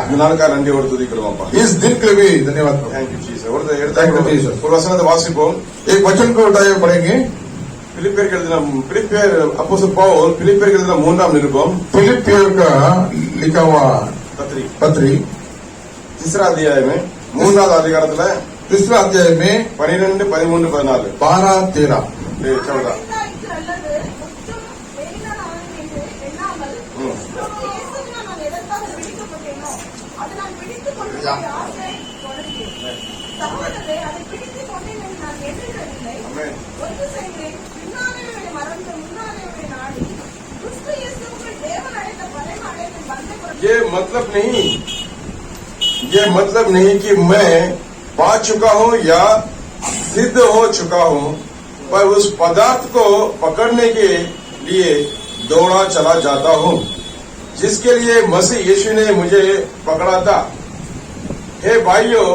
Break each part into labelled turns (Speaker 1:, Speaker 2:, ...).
Speaker 1: இந்த நாளுக்காக நன்றியோடு துதிக்கிறோம்.
Speaker 2: इस दिन के लिए भी धन्यवाद प्रभु।
Speaker 1: Thank you Jesus. ஒரு வசனத்தை வாசிப்போம்.
Speaker 2: एक वचन को उठाए पढ़ेंगे।
Speaker 1: பிலிப்பியர் அப்போஸ்தலன் பவுல் பிலிப்பியருக்கு எழுதின 3ஆம் நிருபம்,
Speaker 2: फिलिपियर का लिखा हुआ पत्री
Speaker 1: तीसरा अध्याय में 3வது அதிகாரத்துல
Speaker 2: तीसरा अध्याय में
Speaker 1: 12, 13, 14
Speaker 2: 12, 13
Speaker 1: 14 ये मतलब नहीं कि मैं पा चुका हूँ या सिद्ध हो चुका हूँ, पर उस पदार्थ को पकड़ने के लिए दौड़ा चला जाता हूँ जिसके लिए मसीह यीशु ने मुझे पकड़ा था। हे भाइयों,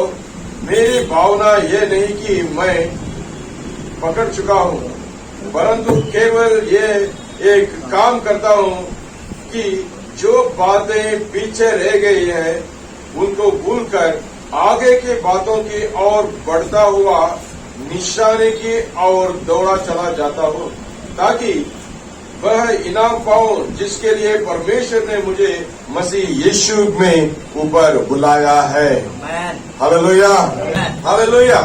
Speaker 1: मेरी भावना ये नहीं कि मैं पकड़ चुका हूँ, परंतु केवल ये एक काम करता हूँ कि जो बातें पीछे रह गई है उनको भूलकर आगे की बातों की ओर बढ़ता हुआ निशाने की ओर दौड़ा चला जाता हूँ, ताकि वह इनाम पाऊं जिसके लिए परमेश्वर ने मुझे मसीह यीशु में ऊपर बुलाया है। Hallelujah, hallelujah.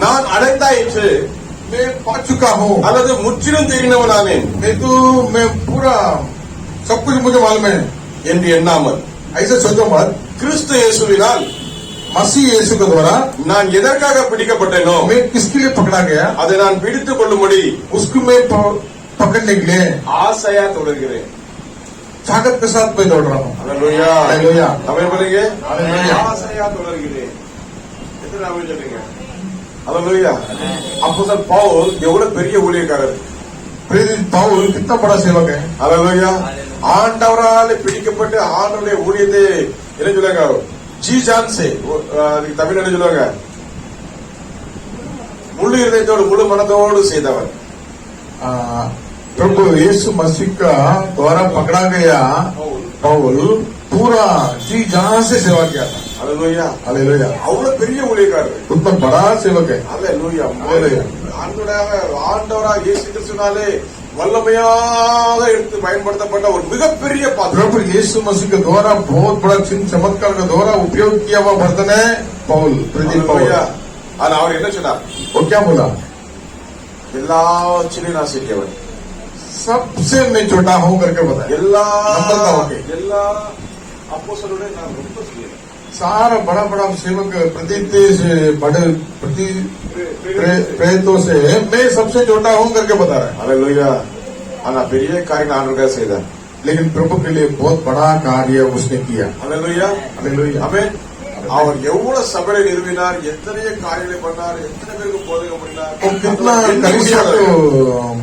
Speaker 1: நான் அடைந்தாயிற்று,
Speaker 2: मैं पा चुका हूँ,
Speaker 1: அல்லது முற்றிலும் தெரிந்தவனானே,
Speaker 2: मैं पूरा सब कुछ मुझे मालूम है
Speaker 1: என்று எண்ணாமல்,
Speaker 2: ऐसे सोचो मत।
Speaker 1: கிறிஸ்து இயேசுவினால்
Speaker 2: मसीह यीशु के द्वारा
Speaker 1: நான் எதற்காக பிடிக்கப்பட்டேனோ
Speaker 2: मैं किसके लिए पकड़ा गया,
Speaker 1: அதை நான் பிடித்துக் கொள்ளும்படி
Speaker 2: उसको मैं पकड़ने के लिए
Speaker 1: ஆசையா தொடர்கிறேன்।
Speaker 2: ताकत के साथ मैं दौड़ रहा हूँ।
Speaker 1: Hallelujah,
Speaker 2: hallelujah.
Speaker 1: ஆமென் பண்ணுங்க।
Speaker 2: हालेलुया।
Speaker 1: ஆசையா தொடர்கிறேன்। எத்தனை ஆமென் சொல்லுங்க। हालेलुया। அப்போஸ்தலன் பவுல் எவ்வளவு பெரிய ஊழியக்காரர்।
Speaker 2: प्रेरित पौल कितना बड़ा सेवक है।
Speaker 1: हालेलुया। ஆண்டவரால் பிடிக்கப்பட்டு ஆண்டவருடைய ஊழியத்தை என்ன சொல்லுங்க, जी जान से, தமிழ் என்ன சொல்லுவாங்க, முழு இதயத்தோடு முழு மனதோடு செய்தவர்।
Speaker 2: प्रभु यीशु मसीह का द्वारा पकड़ा गया पौल पूरा जी जान से सेवा किया था।
Speaker 1: Hallelujah,
Speaker 2: hallelujah.
Speaker 1: அவ்வளவு பெரிய ஊழியக்காரர்,
Speaker 2: उतना बड़ा सेवक है।
Speaker 1: Hallelujah, hallelujah. ஆண்டவராக இயேசு கிறிஸ்துவினாலே வல்லமையாக எடுத்து பயன்படுத்தப்பட்ட ஒரு மிகப்பெரிய பாத்திரம்।
Speaker 2: प्रभु यीशु मसीह के द्वारा बहुत बड़ा चिन्ह चमत्कार के द्वारा उपयोग किया हुआ बर्तन है पौल, प्रेरित पौल।
Speaker 1: ஆனா அவர் என்ன சொன்னார்,
Speaker 2: वो क्या बोला,
Speaker 1: எல்லா சின்ன நான் சிறியவன்,
Speaker 2: सबसे मैं छोटा हूँ करके बताया।
Speaker 1: எல்லா
Speaker 2: எல்லா
Speaker 1: அப்போஸ்தலரோட நான் ரொம்ப சிறியவன்,
Speaker 2: सारा बड़ा बड़ा सेवक प्रतीत से बड़े प्रेरितों से मैं सबसे छोटा हूँ करके बता रहा है।
Speaker 1: हालेलुया। ஆனா பெரிய காரியம் ஆண்டவருக்காக செய்தார்,
Speaker 2: लेकिन प्रभु के लिए बहुत बड़ा कार्य उसने किया।
Speaker 1: Hallelujah,
Speaker 2: hallelujah.
Speaker 1: ஆமென்। அவர் எவ்வளவு சபையை நிறுவினார், எத்தனை காரியங்களை பண்ணார், எத்தனை பேருக்கு போதகம் பண்ணினார்,
Speaker 2: कितना कलीसिया को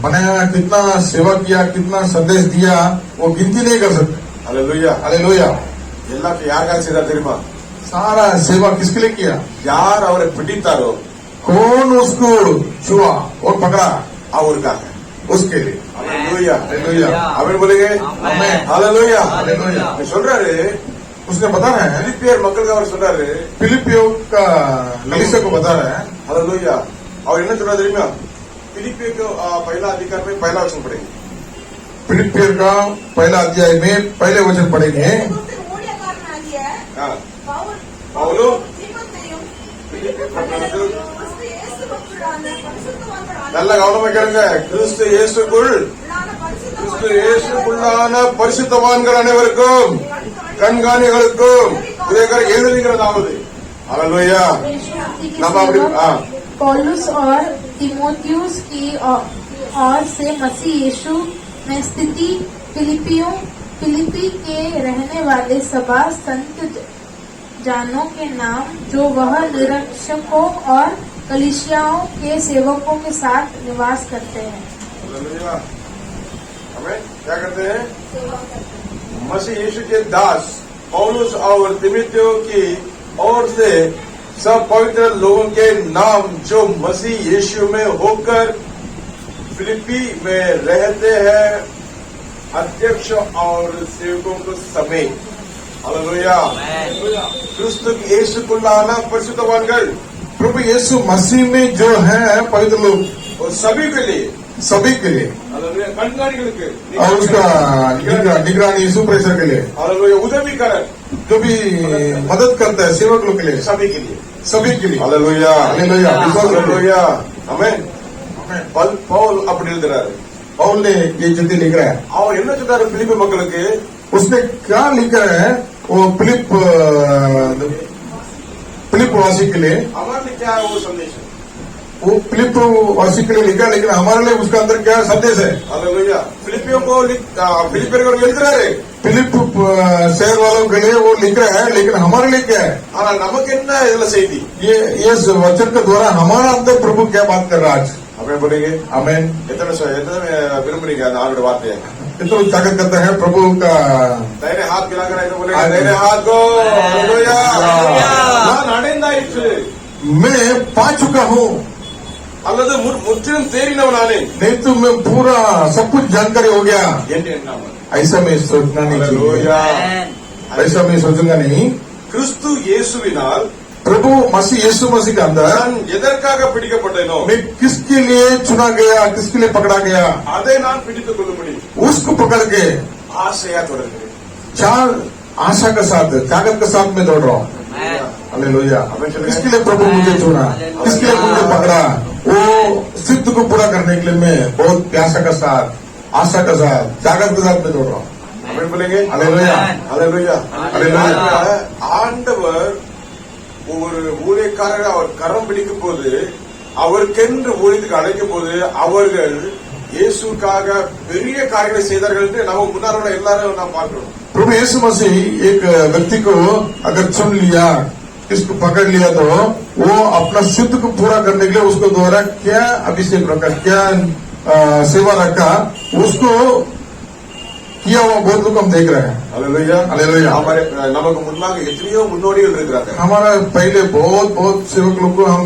Speaker 2: बनाया, कितना सेवा किया, कितना संदेश दिया, वो गिनती नहीं कर सकते।
Speaker 1: Hallelujah,
Speaker 2: hallelujah.
Speaker 1: எல்லாத்தையும் யாருக்காக செய்தார் தெரியுமா,
Speaker 2: सारा सेवा किसके लिए किया,
Speaker 1: யார் அவரை பிடித்தாரோ,
Speaker 2: कौन उसको छुआ और पकड़ा,
Speaker 1: அவருக்காக,
Speaker 2: उसके लिए।
Speaker 1: Hallelujah,
Speaker 2: hallelujah.
Speaker 1: ஆமென் बोलेंगे,
Speaker 2: आमेन।
Speaker 1: हालेलुया।
Speaker 2: हालेलुया।
Speaker 1: சொல்றாரு,
Speaker 2: उसने बता रहा है,
Speaker 1: பிலிப்பியர் மக்களுக்கு அவர் சொல்றாரு,
Speaker 2: फिलिपियो का कलीसिया को बता रहा है।
Speaker 1: हालेलुया। அவர் என்ன சொல்றாரு தெரியுமா, फिलिपियर को पहला अधिकार में पहला वचन पढ़ेंगे,
Speaker 2: फिलिपियर का पहला अध्याय में पहले वचन पढ़ेंगे।
Speaker 1: பவுலும் நல்ல கவனமா கேளுங்க, கிறிஸ்து இயேசுக்குள்ளான பரிசுத்தவான்கள் அனைவருக்கும் கண்காணிகளுக்கும் எழுதுகிறதாவது। हालेलुया। நம்ம அப்படி
Speaker 3: पौलुस और तिमोथियुस की ओर से मसीह यीशु में स्थिति फिलिपी के रहने वाले सभा संत जानों के नाम जो वह निरीक्षकों और कलीसियाओं के सेवकों के साथ निवास करते हैं।
Speaker 1: हमें क्या करते हैं, मसीह यीशु के दास पौलुस और तिमोथियो की ओर से सब पवित्र लोगों के नाम जो मसीह यीशु में होकर फिलिपी में रहते हैं, अध्यक्ष और सेवकों को समेत। हालेलुया क्रिस्तु இயேசுக்குள்ளான பரிசுத்தவான்கள்
Speaker 2: प्रभु यीशु मसीह में जो है पवित्र लोग
Speaker 1: और सभी के लिए
Speaker 2: हालेलुया
Speaker 1: கண்காணிகளுக்கு
Speaker 2: और उसका निगरानी सुपरवाइजर के लिए
Speaker 1: हालेलुया उदवीकरण
Speaker 2: जो भी मदद करता है सेवक लोग के लिए
Speaker 1: सभी के लिए
Speaker 2: hallelujah hallelujah
Speaker 1: hallelujah amen Paul அப்படி எழுதுறாரு
Speaker 2: पौल ने ये चिट्ठी लिख रहा है
Speaker 1: அவர் என்ன சொல்றாரு பிலிப்பி மக்களுக்கு
Speaker 2: उसने क्या लिख रहा है वो फिलिप वासी के लिए
Speaker 1: हमारे क्या है वो संदेश
Speaker 2: वो फिलिप वासी के लिए लिखा लेकिन हमारे लिए उसका अंदर क्या संदेश है
Speaker 1: हालेलुया फिलिपियों को फिलिपियर को எழுதுறாரு
Speaker 2: फिलिप शहर वालों के लिए वो लिख रहा है लेकिन हमारे लिए क्या है
Speaker 1: ஆனால் நமக்கு என்ன இதுல செய்தி
Speaker 2: ये वचन के द्वारा हमारा अंदर प्रभु क्या बात कर रहा है आज
Speaker 1: அப்படியே போறீங்க
Speaker 2: आमेन
Speaker 1: எத்தனை விரும்புறீங்க அந்த ஆளோட வார்த்தையை
Speaker 2: कितना ताकत करता है प्रभु का
Speaker 1: தைரிய हाथ गिराकर ऐसे बोलेगा தைரிய हाथ को हालेलुया நான் அடைந்தாயிற்று
Speaker 2: मैं पा चुका हूँ
Speaker 1: அல்லது முற்றிலும் தேறினவனானே
Speaker 2: नहीं तो मैं पूरा सब कुछ जानकारी हो गया
Speaker 1: என்று எண்ணாமல்
Speaker 2: ऐसा मैं सोचना नहीं चाहिए
Speaker 1: हालेलुया
Speaker 2: ऐसा मैं सोचूंगा नहीं
Speaker 1: கிறிஸ்து இயேசுவினால்
Speaker 2: प्रभु मसीह यीशु मसीह के अंदर
Speaker 1: நான் எதற்காக பிடிக்கப்பட்டேனோ
Speaker 2: मैं किसके लिए चुना गया किसके लिए पकड़ा गया
Speaker 1: அதை நான் பிடித்துக் கொள்ளும்படி
Speaker 2: उसको पकड़ के
Speaker 1: ஆசையா தொடர்கிறேன்
Speaker 2: चार आशा के साथ ताकत के साथ मैं दौड़ रहा हूँ हालेलुया किसके लिए प्रभु मुझे चुना किसके लिए मुझे पकड़ा वो सिद्ध को पूरा करने के लिए मैं बहुत प्यासा के साथ आशा के साथ ताकत के साथ मैं दौड़ रहा हूँ
Speaker 1: அமேன் बोलेंगे
Speaker 2: हालेलुया
Speaker 1: हालेलुया
Speaker 2: हालेलुया
Speaker 1: ஆண்டவர் ஒரு ஊழியக்காரரை அவர் கரம் பிடிக்கும் போது அவருக்கென்று ஊழியத்துக்கு அழைக்கும் போது அவர்கள் இயேசுக்காக பெரிய காரியங்களை செய்தார்கள் என்று நம்ம முன்னாடி எல்லாரும் நாம் பார்க்கிறோம்
Speaker 2: प्रभु यीशु मसीह एक व्यक्ति को अगर चुन लिया इसको पकड़ लिया तो वो अपना सिद्ध को पूरा करने के लिए उसको द्वारा क्या अभिषेक रखा क्या सेवा रखा उसको किया हुआ बहुत लोग हम देख रहे हैं
Speaker 1: हालेलुया
Speaker 2: हालेलुया
Speaker 1: हमारे நமக்கு முன்னாக எத்தனையோ முன்னோடிகள் இருக்கிறாங்க
Speaker 2: हमारा पहले बहुत बहुत सेवक लोग को हम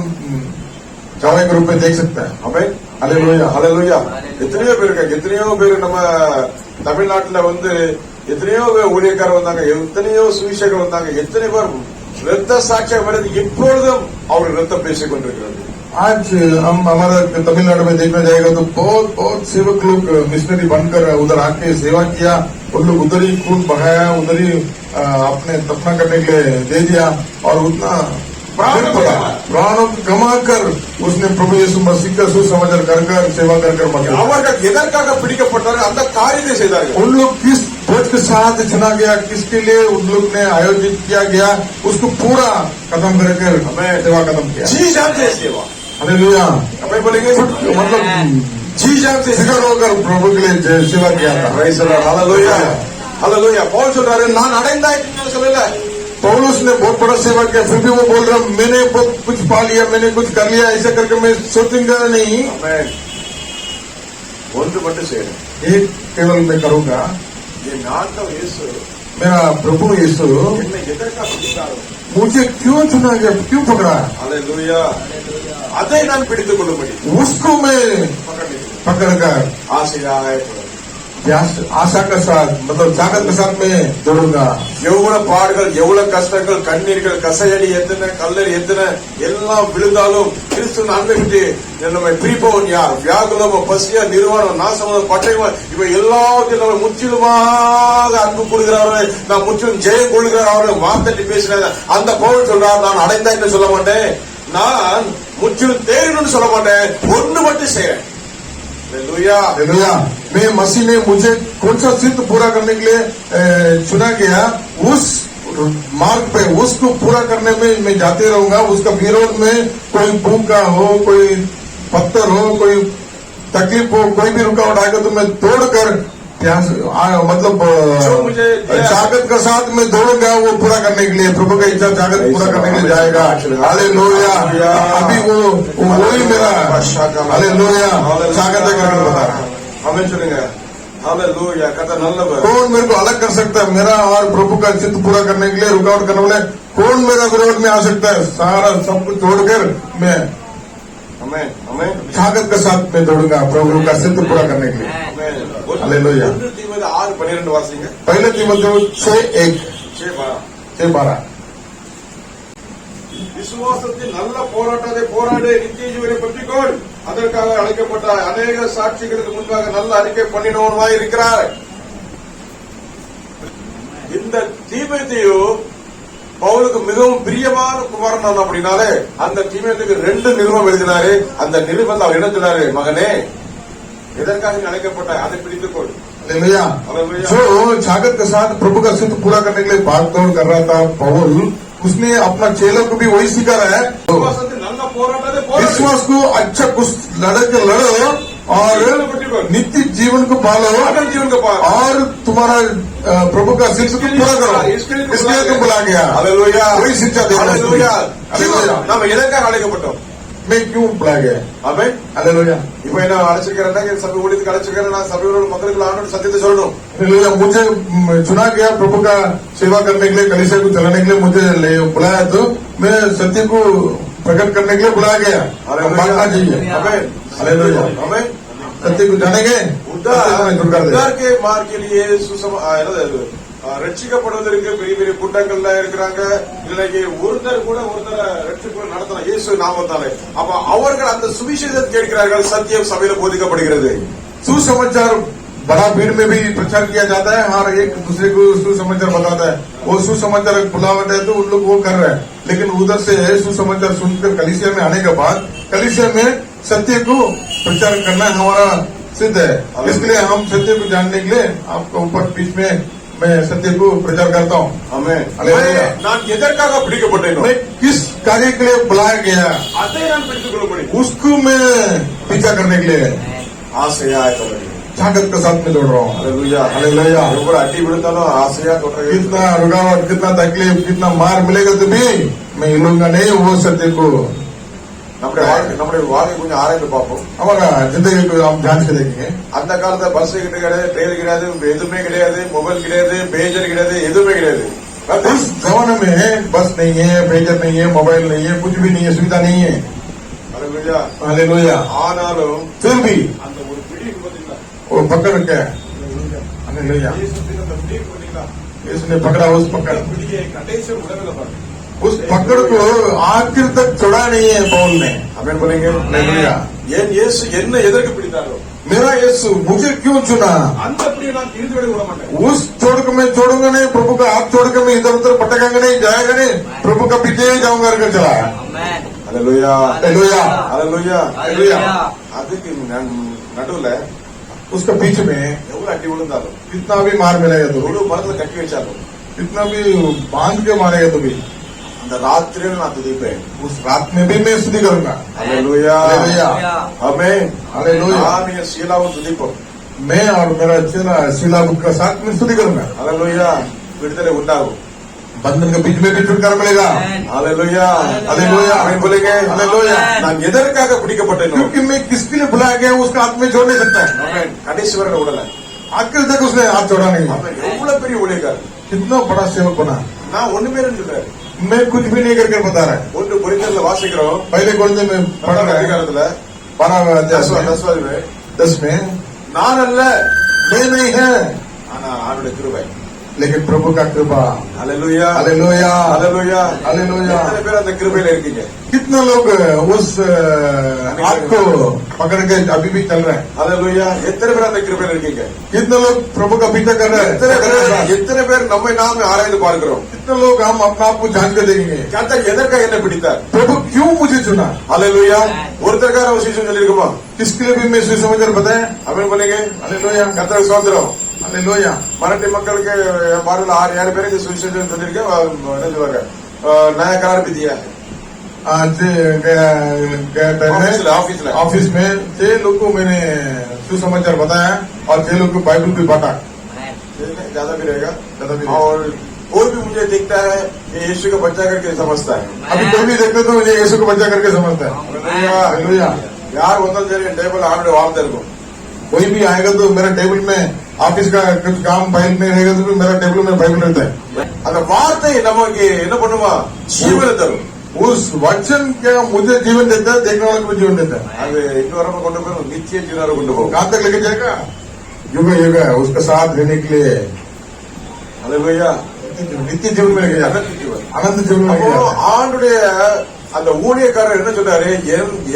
Speaker 2: चावल के रूप में देख सकते हैं
Speaker 1: ஆமென்
Speaker 2: हालेलुया
Speaker 1: हालेलुया எத்தனையோ பேர் இருக்காங்க எத்தனையோ பேர் நம்ம தமிழ்நாட்டுல வந்து எத்தனையோ பேர் ஊழியக்காரர் வந்தாங்க எத்தனையோ சுவிசேஷகர் வந்தாங்க எத்தனை பேர் ரத்த சாட்சியம் வருது எப்பொழுதும் அவர் ரத்தம் பேசிக் கொண்டிருக்கிறது
Speaker 2: आज हम हमारा तमिलनाडु में देखना जाएगा तो बहुत बहुत सेवक लोग मिशनरी बनकर उधर आके सेवा किया उन लोग उधर ही खून बहाया उधर ही अपने दफना करने के लिए दे दिया और उतना प्राणों को कमा कर उसने प्रभु यीशु मसीह का सुसमाचार कर सेवा कर
Speaker 1: அவர்கள் எதற்காக பிடிக்கப்பட்டார்கள் அந்த காரியத்தை செய்தார்கள்
Speaker 2: उन लोग किस बोझ के साथ चुना गया किसके लिए उन लोग ने आयोजित किया गया उसको पूरा खत्म करके हमें सेवा खत्म किया
Speaker 1: जी जान से सेवा
Speaker 2: हालेलुया
Speaker 1: हमें बोलेंगे
Speaker 2: मतलब
Speaker 1: जी जान से
Speaker 2: फिकर होकर प्रभु के लिए सेवा किया था
Speaker 1: हालेलुया हालेलुया पौल சொல்றாரு நான் அடைந்தாயிற்று சொல்லல
Speaker 2: पौलुस ने बहुत बड़ा सेवा किया फिर भी वो बोल रहा मैंने बहुत कुछ पा लिया मैंने कुछ कर लिया ऐसा करके मैं सोचूंगा नहीं
Speaker 1: ஒன்று மட்டும் செய்யணும்
Speaker 2: एक केवल मैं करूंगा
Speaker 1: என் ஆண்டவர் இயேசு
Speaker 2: मेरा प्रभु यीशु
Speaker 1: என்னை எதற்காக பிடித்தாரோ
Speaker 2: मुझे क्यों चुना गया क्यों पकड़ा
Speaker 1: हालेलुया அதை நான் பிடித்துக் கொள்ளும்படி
Speaker 2: उसको मैं पकड़कर
Speaker 1: ஆசையாக
Speaker 2: आशा के साथ मतलब ताकत के साथ मैं दौड़ूंगा
Speaker 1: எவ்வளவு பாடுகள் எவ்வளவு கஷ்டங்கள் கண்ணீர்கள் கசையடி எத்தனை கல்லறி எத்தனை எல்லாம் விழுந்தாலும் கிறிஸ்து அன்பை விட்டு நம்மை பிரிப்பவன் யார் வியாகுலம் பசியா நிறுவனம் நாசம் பட்டயம் இவை எல்லாத்தையும் நம்ம முற்றிலுமாக அன்பு கொடுக்கிறார்கள் நான் முற்றிலும் ஜெயம் கொள்கிறார் அவர்கள் வார்த்தை பேசின அந்த பவுல் சொல்றார் நான் அடைந்தா என்று சொல்ல மாட்டேன் நான் முற்றிலும் தேறினு சொல்ல மாட்டேன் ஒன்று மட்டும் செய்யறேன்
Speaker 2: हालेलुया मैं मसीह ने मुझे कौन सा सिद्ध पूरा करने के लिए चुना गया उस मार्ग पे उसको पूरा करने में मैं जाते रहूंगा उसका विरोध में कोई भूखा हो कोई पत्थर हो कोई तकलीफ हो कोई भी रुकावट आएगा तो मैं तोड़कर मतलब ताकत के साथ में दौड़ूंगा वो पूरा करने के लिए प्रभु का इच्छा ताकत पूरा करने के लिए जाएगा हालेलुया अभी वो वही मेरा हालेलुया ताकत करके बता रहा
Speaker 1: हमें चलेंगे हालेलुया कहता नल्लवर
Speaker 2: कौन मेरे को अलग कर सकता है मेरा और प्रभु का चित्त पूरा करने के लिए रुकावट करने वाले कौन मेरा विरोध में आ सकता है सारा सब कुछ छोड़कर मैं
Speaker 1: हमें हमें
Speaker 2: ताकत के साथ में दौड़ूंगा प्रभु का चित्त पूरा करने के लिए हालेलुया
Speaker 1: तीन 6:12
Speaker 2: पहले तीमुथियुस 6:1 6:12
Speaker 1: விசுவாசத்தின் நல்ல போராட்டத்தை போராடி நித்திய ஜீவனை பெற்றுக்கொள். அதற்காக அழைக்கப்பட்ட அநேக சாட்சிகளுக்கு முன்பாக நல்ல அறிக்கை பண்ணினவனுமாய் இருக்கிறார். இந்த தீமோத்தேயு பவுலுக்கு மிகவும் பிரியமான குமாரன் அப்படின்னாலே அந்த தீமோத்தேயுக்கு 2 நிருபம் எழுதினாரு. அந்த நிருபத்தை அவர் என்ன சொன்னாரு? மகனே, எதற்காக அழைக்கப்பட்ட அதை பிடித்துக்கொள்.
Speaker 2: हालेलुया। जो जागत के साथ प्रभु का सिद्ध पूरा करने के लिए भागदौड़ कर रहा था पौल, उसने अपना चेलों को भी वही सिखाया है। विश्वास को अच्छा कुछ लड़े के लड़ो और नित्य जीवन को पालो, जीवन को पालो और तुम्हारा प्रभु का शिक्षा को पूरा करो। इसलिए तुम बुला गया। हालेलुया। वही शिक्षा दे। हालेलुया। नाम எதற்காக அழைக்கப்பட்டோம்? मैं क्यों बुला गया? आमेन। हालेलुया। இப்போ என்ன அழைச்சிருக்கிறேன்னா சபை ஊழியத்துக்கு அழைச்சிருக்கிறேன், நான் சபையோட மக்களுக்கு ஆண்டவர் சத்தியத்தை சொல்லணும்। हालेलुया। मुझे चुना गया प्रभु का सेवा करने के लिए, कलीसिया को चलाने के लिए मुझे बुलाया, तो मैं सत्य को प्रकट करने के लिए बुलाया गया। मानना चाहिए। आमेन। हालेलुया। आमेन। सत्य को जानेंगे, उद्धार के मार्ग के लिए ரட்சிக்கப்படுவதற்கு பெரிய பெரிய கூட்டங்கள்ல இருக்கிறாங்க. இன்னைக்கு ஒருத்தர் கூட ரட்சிப்பு நடத்தலாம் இயேசு நாமத்தாலே. அப்ப அவர்கள் அந்த சுவிசேஷத்தை கேட்கிறார்கள். சத்தியம் சபையில போதிக்கப்படுகிறது. सुसमाचार बड़ा भीड़ में भी प्रचार किया जाता है, हर एक दूसरे को सुसमाचार बताता है। वो सुसमाचार बुलावट है तो उन लोग वो कर रहे हैं, लेकिन उधर से सुसमाचार सुनकर कलीसिया में आने के बाद कलीसिया में सत्य को प्रचार करना हमारा सिद्ध है। इसलिए हम सत्य को जानने के लिए आपको ऊपर बीच में मैं सत्य को प्रचार करता हूँ। हमें मैं किस कार्य के लिए बुलाया गया उसको मैं पीछा करने के लिए ताकत के साथ में दौड़ रहा हूँ। हालेलुया। हालेलुया। अड्डी बिड़ता आशया कितना रुकावट, कितना तकलीफ, कितना मार मिलेगा तो भी मैं हिलूंगा नहीं। वो सत्य को நம்முடைய வாழ்க்கை கொஞ்சம் ஆராய்ந்து பார்ப்போம். हमारा जिंदगी को हम जांच के देखेंगे. அந்த காலத்துல பஸ் கிடையாது, ட்ரெயின் கிடையாது, எதுவுமே கிடையாது, மொபைல் கிடையாது, பேஜர் கிடையாது, எதுவுமே கிடையாது. उस जमाने में बस नहीं है, पेजर नहीं है, मोबाइल नहीं है, कुछ भी नहीं है, सुविधा नहीं है। हालेलुया। हालेलुया। ஆனாலும் फिर भी அந்த ஒரு பிடி பார்த்தீங்களா, वो पकड़ के हालेलुया इसने पकड़ा, उस पकड़ பிடியை கடைசி உடனே பாருங்க, उस पकड़ को आखिर तक छोड़ा नहीं है पौल ने। हमें बोलेंगे हालेलुया। ஏன் இயேசு என்ன எதற்கு பிடித்தாரோ, मेरा यीशु मुझे क्यों चुना, அந்த பிடியை நான் இறுதி வரை விட மாட்டேன்। उस छोड़ के मैं छोड़ूंगा नहीं, प्रभु का हाथ छोड़ के मैं इधर उधर भटकांगा नहीं, जाएगा नहीं, प्रभु का पीछे ही जाऊंगा करके चला। हालेलुया। हालेलुया। हालेलुया। हालेलुया। அதுக்கு நடுவுல उसका बीच में எவ்வளவு அடி விழுந்தாலும், कितना भी मार मिलेगा तो, ஒரு மரத்துல கட்டி வச்சாலும், कितना भी बांध के मारेगा तो भी அந்த ராத்திரியில நான் துதிப்பேன்। उस रात में भी मैं स्तुति करूंगा। हालेलुया। हालेलुया। आमीन। हालेलुया। आमीन। शीलाவும் துதிப்போம், मैं और मेरा चेला शीला का साथ में स्तुति करूंगा। हालेलुया। विடுதலை உண்டாகும், बंधन के बीच में भी छुटकारा मिलेगा। हालेलुया। हालेलुया। आमीन बोलेंगे हालेलुया। நான் எதற்காக பிடிக்கப்பட்டேன், क्योंकि मैं किसके लिए बुलाया गया उसका हाथ में छोड़ नहीं सकता। आमीन। கடைசி வரை விடல, आखिर तक उसने हाथ छोड़ा नहीं। आमीन। எவ்வளவு பெரிய ஊழியக்காரர், कितना बड़ा सेवक बना। நான் ஒண்ணுமே இல்ல, मैं कुछ भी नहीं करके बता रहा है। ஒன்று கொரிந்தியர்ல வாசிக்கிறோம், पहले कोरिन्थियों में पढ़ रहे हैं, 12वें अध्याय 10 में, நான் அல்ல, मैं नहीं है, ஆனா ஆண்டவருடைய கிருபை, लेकिन प्रभु का कृपा। हालेलुया। हालेलुया। हालेलुया। हालेलुया। कितने பேர் அந்த கிருபையில இருக்கீங்க, कितना लोग उस हाथ को पकड़ के अभी भी चल रहे हैं। हालेलुया। எத்தனை பேர் அந்த கிருபையில இருக்கீங்க, कितने लोग प्रभु का पीछा कर रहे हैं, எத்தனை பேர் நம்மை நாமே ஆராய்ந்து பார்க்கிறோம், कितने लोग हम अपना आप को जांच के देखेंगे, கர்த்தர் எதற்காக என்ன பிடித்தார், प्रभु क्यों मुझे चुना। हालेलुया। ஒருத்தருக்காக விசேஷம் சொல்லிருக்குமா, किसके लिए भी मैं सुसमाचार बताएं। हमें बोलेंगे हालेलुया। கர்த்தருக்கு ஸ்தோத்திரம்। हालेलुया। मराठी மக்களுக்கு பார்வையில் 6-7 பேருக்கு சுவிசேஷம் சொல்லியிருக்கேன், என்ன சொல்லுவாங்க, नया करार भी दिया है। ऑफिस में 6 लोग को मैंने सुसमाचार बताया और 6 लोग को बाइबल भी बांटा। ज्यादा भी रहेगा, ज्यादा भी। और कोई भी मुझे देखता है ये यीशु का बच्चा करके समझता है। अभी कोई भी देखते तो मुझे यीशु का बच्चा करके समझता है। हालेलुया। यार ಒಂದೊಂದು ಸರಿ ಟೇಬಲ್ ಆಮೇಲೆ ವಾರ್ತಾ ಇರ್ಬೇಕು, कोई भी आएगा तो मेरा टेबल में ऑफिस का कुछ काम फाइल में रहेगा तो मेरा टेबल में बाइबल रहता है। அந்த வார்த்தை நமக்கு என்ன பண்ணுமா, ஜீவனை தரும்। उस वचन क्या मुझे जीवन देता है, देखने वाले को जीवन देता है। அது இன்னொரு கொண்டு போய் நித்திய ஜீவனை கொண்டு போகும், कहां तक लेके जाएगा, युग युग उसके साथ रहने के लिए। हालेलुया। நித்திய ஜீவன் में गया अनंत जीवन में
Speaker 1: அப்போ
Speaker 2: गया
Speaker 1: ஆண்டுடைய அந்த ஊழியக்காரர் என்ன சொல்றாரு,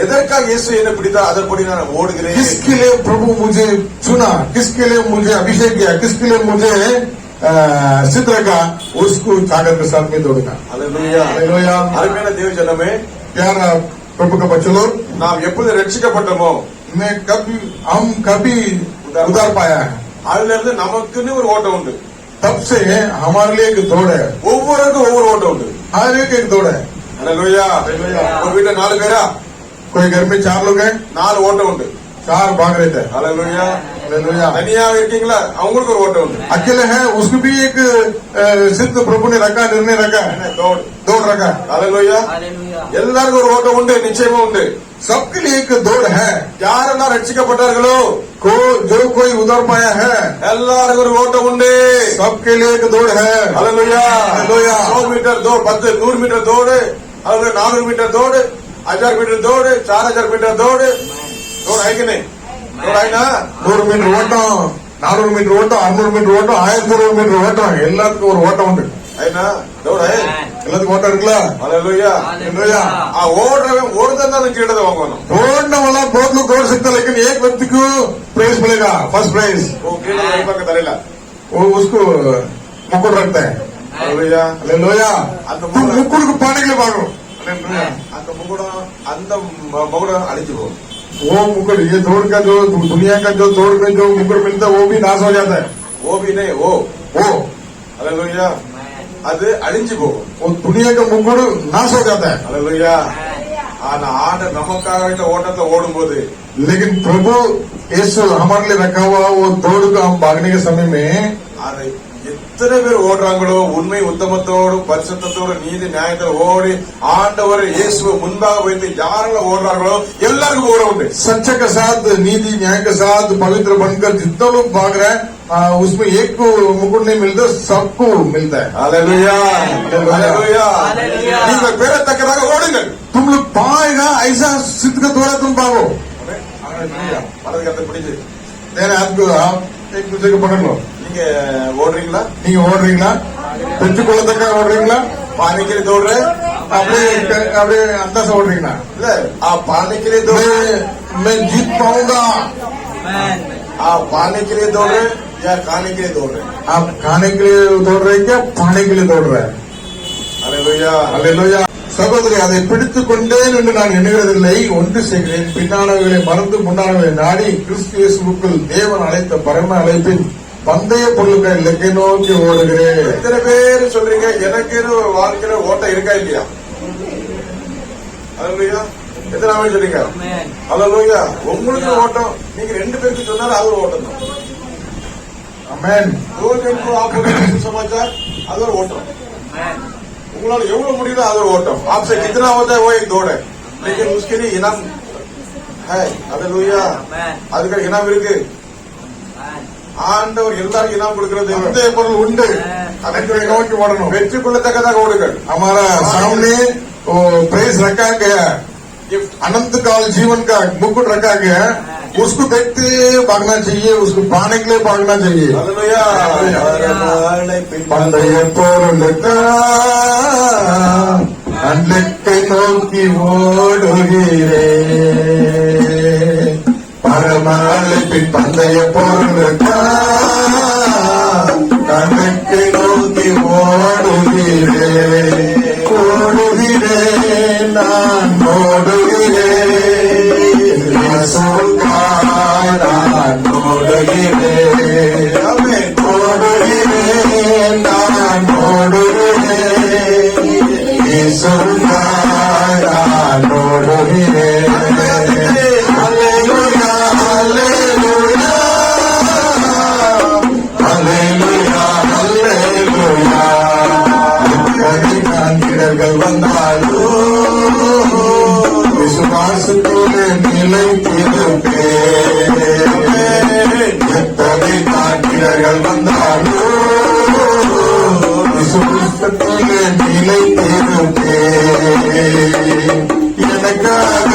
Speaker 1: எதற்காக இயேசு என்ன பிடித்தா அதன்படி நான் ஓடுகிறேன்.
Speaker 2: किसके लिए प्रभु मुझे चुना, किसके लिए मुझे अभिषेक किया, किसके लिए मुझे सिद्ध रखा, उसको सागर के साथ में दौड़ना.
Speaker 1: அல்லேலூயா.
Speaker 2: हालेलुया.
Speaker 1: அருமையான தேவ ஜனமே,
Speaker 2: प्यारा प्रभु का बच्चों लोग,
Speaker 1: நாம் எப்பொழுது ரட்சிக்கப்பட்டோமோ
Speaker 2: हम कभी उधार पाया है,
Speaker 1: அதுல இருந்து நமக்குன்னு ஒரு ஓட்டம் உண்டு.
Speaker 2: तब से हमारे लिए एक दौड़ है,
Speaker 1: ஒவ்வொருக்கும் ஒவ்வொரு ஓட்டம் உண்டு.
Speaker 2: हर एक दौड़ है.
Speaker 1: அல்லேலூயா. ஒரு வீட்டுல 4 பேரா,
Speaker 2: कोई घर में 4 लोग हैं,
Speaker 1: 4 ஓட்டம் உண்டு.
Speaker 2: 4 भाग रहे थे.
Speaker 1: அல்லேலூயா.
Speaker 2: हालेलुया.
Speaker 1: தனியா இருக்கீங்களா, அவங்களுக்கு ஒரு ஓட்டம் உண்டு.
Speaker 2: अकेले हैं, उसको भी एक सिद्ध प्रभु ने रखा, निर्णय रखा, दौड़ रखा.
Speaker 1: அல்லேலூயா. எல்லாருக்கும் ஒரு ஓட்டம் உண்டு, நிச்சயமா உண்டு.
Speaker 2: सबके लिए एक दौड़ है.
Speaker 1: யாரெல்லாம் ரட்சிக்கப்பட்டார்களோ
Speaker 2: जो कोई उधर पाया है,
Speaker 1: எல்லாருக்கும் ஒரு ஓட்டம் உண்டு.
Speaker 2: सबके लिए एक दौड़ है.
Speaker 1: அல்லேலூயா.
Speaker 2: அல்லேலூயா.
Speaker 1: 100 மீட்டர் दौड़, 10 100 மீட்டர் दौड़, அல்லது 400 மீட்டர் दौड़, 1000 மீட்டர் दौड़, 4000 மீட்டர் दौड़ है कि नहीं? दौड़ है ना?
Speaker 2: 100 மீட்டர் ஓட்டம், 400 மீட்டர் ஓட்டம், 600 மீட்டர் ஓட்டம், 1200 மீட்டர் ஓட்டம், எல்லாத்துக்கும் ஒரு ஓட்டம் உண்டு.
Speaker 1: है ना? दौड़ है.
Speaker 2: எல்லாத்துக்கும் ஓட்டம் இருக்குல்ல?
Speaker 1: அல்லேலூயா.
Speaker 2: हालेलुया.
Speaker 1: ஓடுறவன் ஒருத்தன் தான் கீழே வாங்கணும்.
Speaker 2: दौड़ने वाला बहुत लोग दौड़ सकते हैं, लेकिन एक व्यक्ति को प्राइज मिलेगा, फर्स्ट प्राइज.
Speaker 1: वो கீழே வைப்பாங்க தலையில.
Speaker 2: वो उसको मुकुट रखता है.
Speaker 1: அல்லேலூயா.
Speaker 2: हालेलुया.
Speaker 1: அந்த
Speaker 2: मुकुट को पाने के लिए भागो. हालेलुया.
Speaker 1: அந்த முகுடம், அந்த முகுடம் அழிஞ்சு போகும்.
Speaker 2: वो मुकुट, ये दौड़ का जो दुनिया का जो दौड़ में जो मुकुट मिलता है, वो भी नाश हो जाता है.
Speaker 1: वो भी नहीं, वो அல்லேலூயா, அது அழிஞ்சு போகும்.
Speaker 2: वो दुनिया का मुकुट नाश हो जाता है.
Speaker 1: அல்லேலூயா. ஆனா ஆண்டவர் நமக்காக இந்த ஓட்டத்தை ஓடும்போது,
Speaker 2: लेकिन प्रभु यीशु हमारे लिए रखा हुआ वो दौड़ को हम भागने के समय में,
Speaker 1: அதை எத்தனை பேர் ஓடுறாங்களோ, உண்மை உத்தமத்தோடும் பரிசுத்தத்தோடு நீதி நியாயத்தோடு ஓடி ஆண்டவர் இயேசுவை முன்பாக வைத்து யாரெல்லாம் ஓடுறாங்களோ எல்லாருக்கும் ஓட உண்டு.
Speaker 2: सच्चे के साथ, नीति न्याय के साथ पवित्र बनकर जितना लोग भाग रहे हैं, उसमें एक को मुकुट नहीं मिलता, सबको मिलता है.
Speaker 1: அல்லேலூயா.
Speaker 2: அல்லேலூயா.
Speaker 1: அல்லேலூயா. நீங்கள் பெறத்தக்கதாக ஓடுங்கள்.
Speaker 2: तुम लोग पाएगा ऐसा सिद्ध का द्वारा तुम भागो.
Speaker 1: வலது கத்தை பிடிச்சு
Speaker 2: देना आपको, आप एक दूसरे को पकड़ लो.
Speaker 1: நீங்க ஓடுறீங்களா?
Speaker 2: நீங்க ஓடுறீங்களா? பெற்றுக்கொள்ளத்தக்க ஓடுறீங்களா?
Speaker 1: பானைக்கு தோடுற
Speaker 2: அப்படியே அப்படியே अंदाज ஓடுறீங்களா?
Speaker 1: இல்ல, பானைக்கு தோடுற,
Speaker 2: मैं जीत पाऊंगा.
Speaker 1: आप पाने के लिए दौड़ रहे या खाने के लिए दौड़ रहे?
Speaker 2: आप खाने के लिए दौड़ रहे हैं क्या पाने के लिए दौड़ रहे हैं?
Speaker 1: அல்லேலூயா.
Speaker 2: அல்லேலூயா. சகோதரி, அதை பிடித்துக் கொண்டேன் என்று நான் எண்ணுகிறதில்லை, ஒன்று செய்கிறேன், பின்னானவைகளை மறந்து முன்னானவை நாடி கிறிஸ்து இயேசுவுக்குள் தேவன் அழைத்த பரம அழைப்பின் பந்தய பொருளுக்கு இலக்கை நோக்கி ஓடுகிறேன்.
Speaker 1: எத்தனை பேர் சொல்றீங்க எனக்கு ஒரு வாழ்க்கையில ஓட்டம் இருக்கா இல்லையா? அல்லேலூயா. எத்தனை பேர் சொல்றீங்க? அல்லேலூயா. உங்களுக்கு ஓட்டம், நீங்க 2 பேருக்கு சொன்னாலும் அது ஒரு ஓட்டம் தான்.
Speaker 2: ஆமென்.
Speaker 1: दो दिन को आप समाचार, அது ஒரு ஓட்டம். உங்களால எவ்வளவு முடியுதோ அது ஒரு ஓட்டம். आपसे कितना होता है वो एक दौड़ है, लेकिन उसके लिए इनाम है. அல்லேலூயா. அதுக்கு இனாம் இருக்கு. ஆண்டவர் எல்லாருக்கும் இனாம் கொடுக்கிறது.
Speaker 2: பந்தய பொருள் உண்டு, அதை நோக்கி ஓடணும்.
Speaker 1: வெற்றி கொள்ளத்தக்கதாக ஓடுங்கள்.
Speaker 2: हमारा सामने वो प्राइज रखा गया, अनंत काल जीवन का मुकुट रखा गया, उसको देखते भागना चाहिए, उसको पाने के लिए भागना चाहिए.
Speaker 1: அல்லேலூயா.
Speaker 2: பந்தய பொருளுக்கா அன்றைக்கை நோக்கி ஓடுகிறேன், பரம அழைப்பின் பந்தய பொருளுக்கா அன்றைக்கை நோக்கி ஓடுகிறேன், ஓடுகிறேன், நான் ஓடுகிறேன், இயேசுவுக்காய் நான் ஓடுகிறேன், ஓடுகிறேன், நான் ஓடுகிறேன், இயேசுவுக்காய் நான் ஓடுகிறேன். அல்லேலூயா, அல்லேலூயா, அல்லேலூயா, அல்லேலூயா. எத்தனை காண்கிறர்கள் வந்தாலும் விசுவாசத்தோடு நிலைத்திருப்பேன். எத்தனை காண்கிறர்கள் வந்தாலும் விசுவாசத்தோடு நிலைத்திருப்பேன். எனக்காக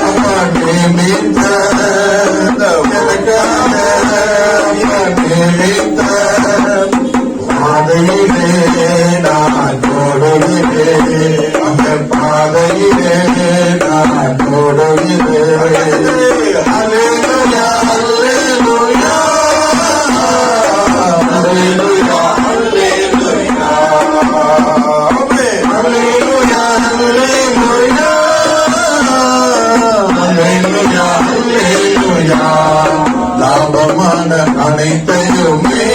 Speaker 2: அப்பா நியமித்த, எனக்காக அப்பா நியமித்த பாதையிலே ನಡೆಯುವಿರೆ ನನ್ನ ಪಾದಯಿರೆ ನಾನು ನೋಡುವಿರೆ ಹಲ್ಲೆಲೂಯಾ ಹಲ್ಲೆಲೂಯಾ ಹಲ್ಲೆಲೂಯಾ ಹಲ್ಲೆಲೂಯಾ ಹಲ್ಲೆಲೂಯಾ ಹಲ್ಲೆಲೂಯಾ ஹல்லேலூயா ஹல்லேலூயா லாபமான அனைத்தையுமே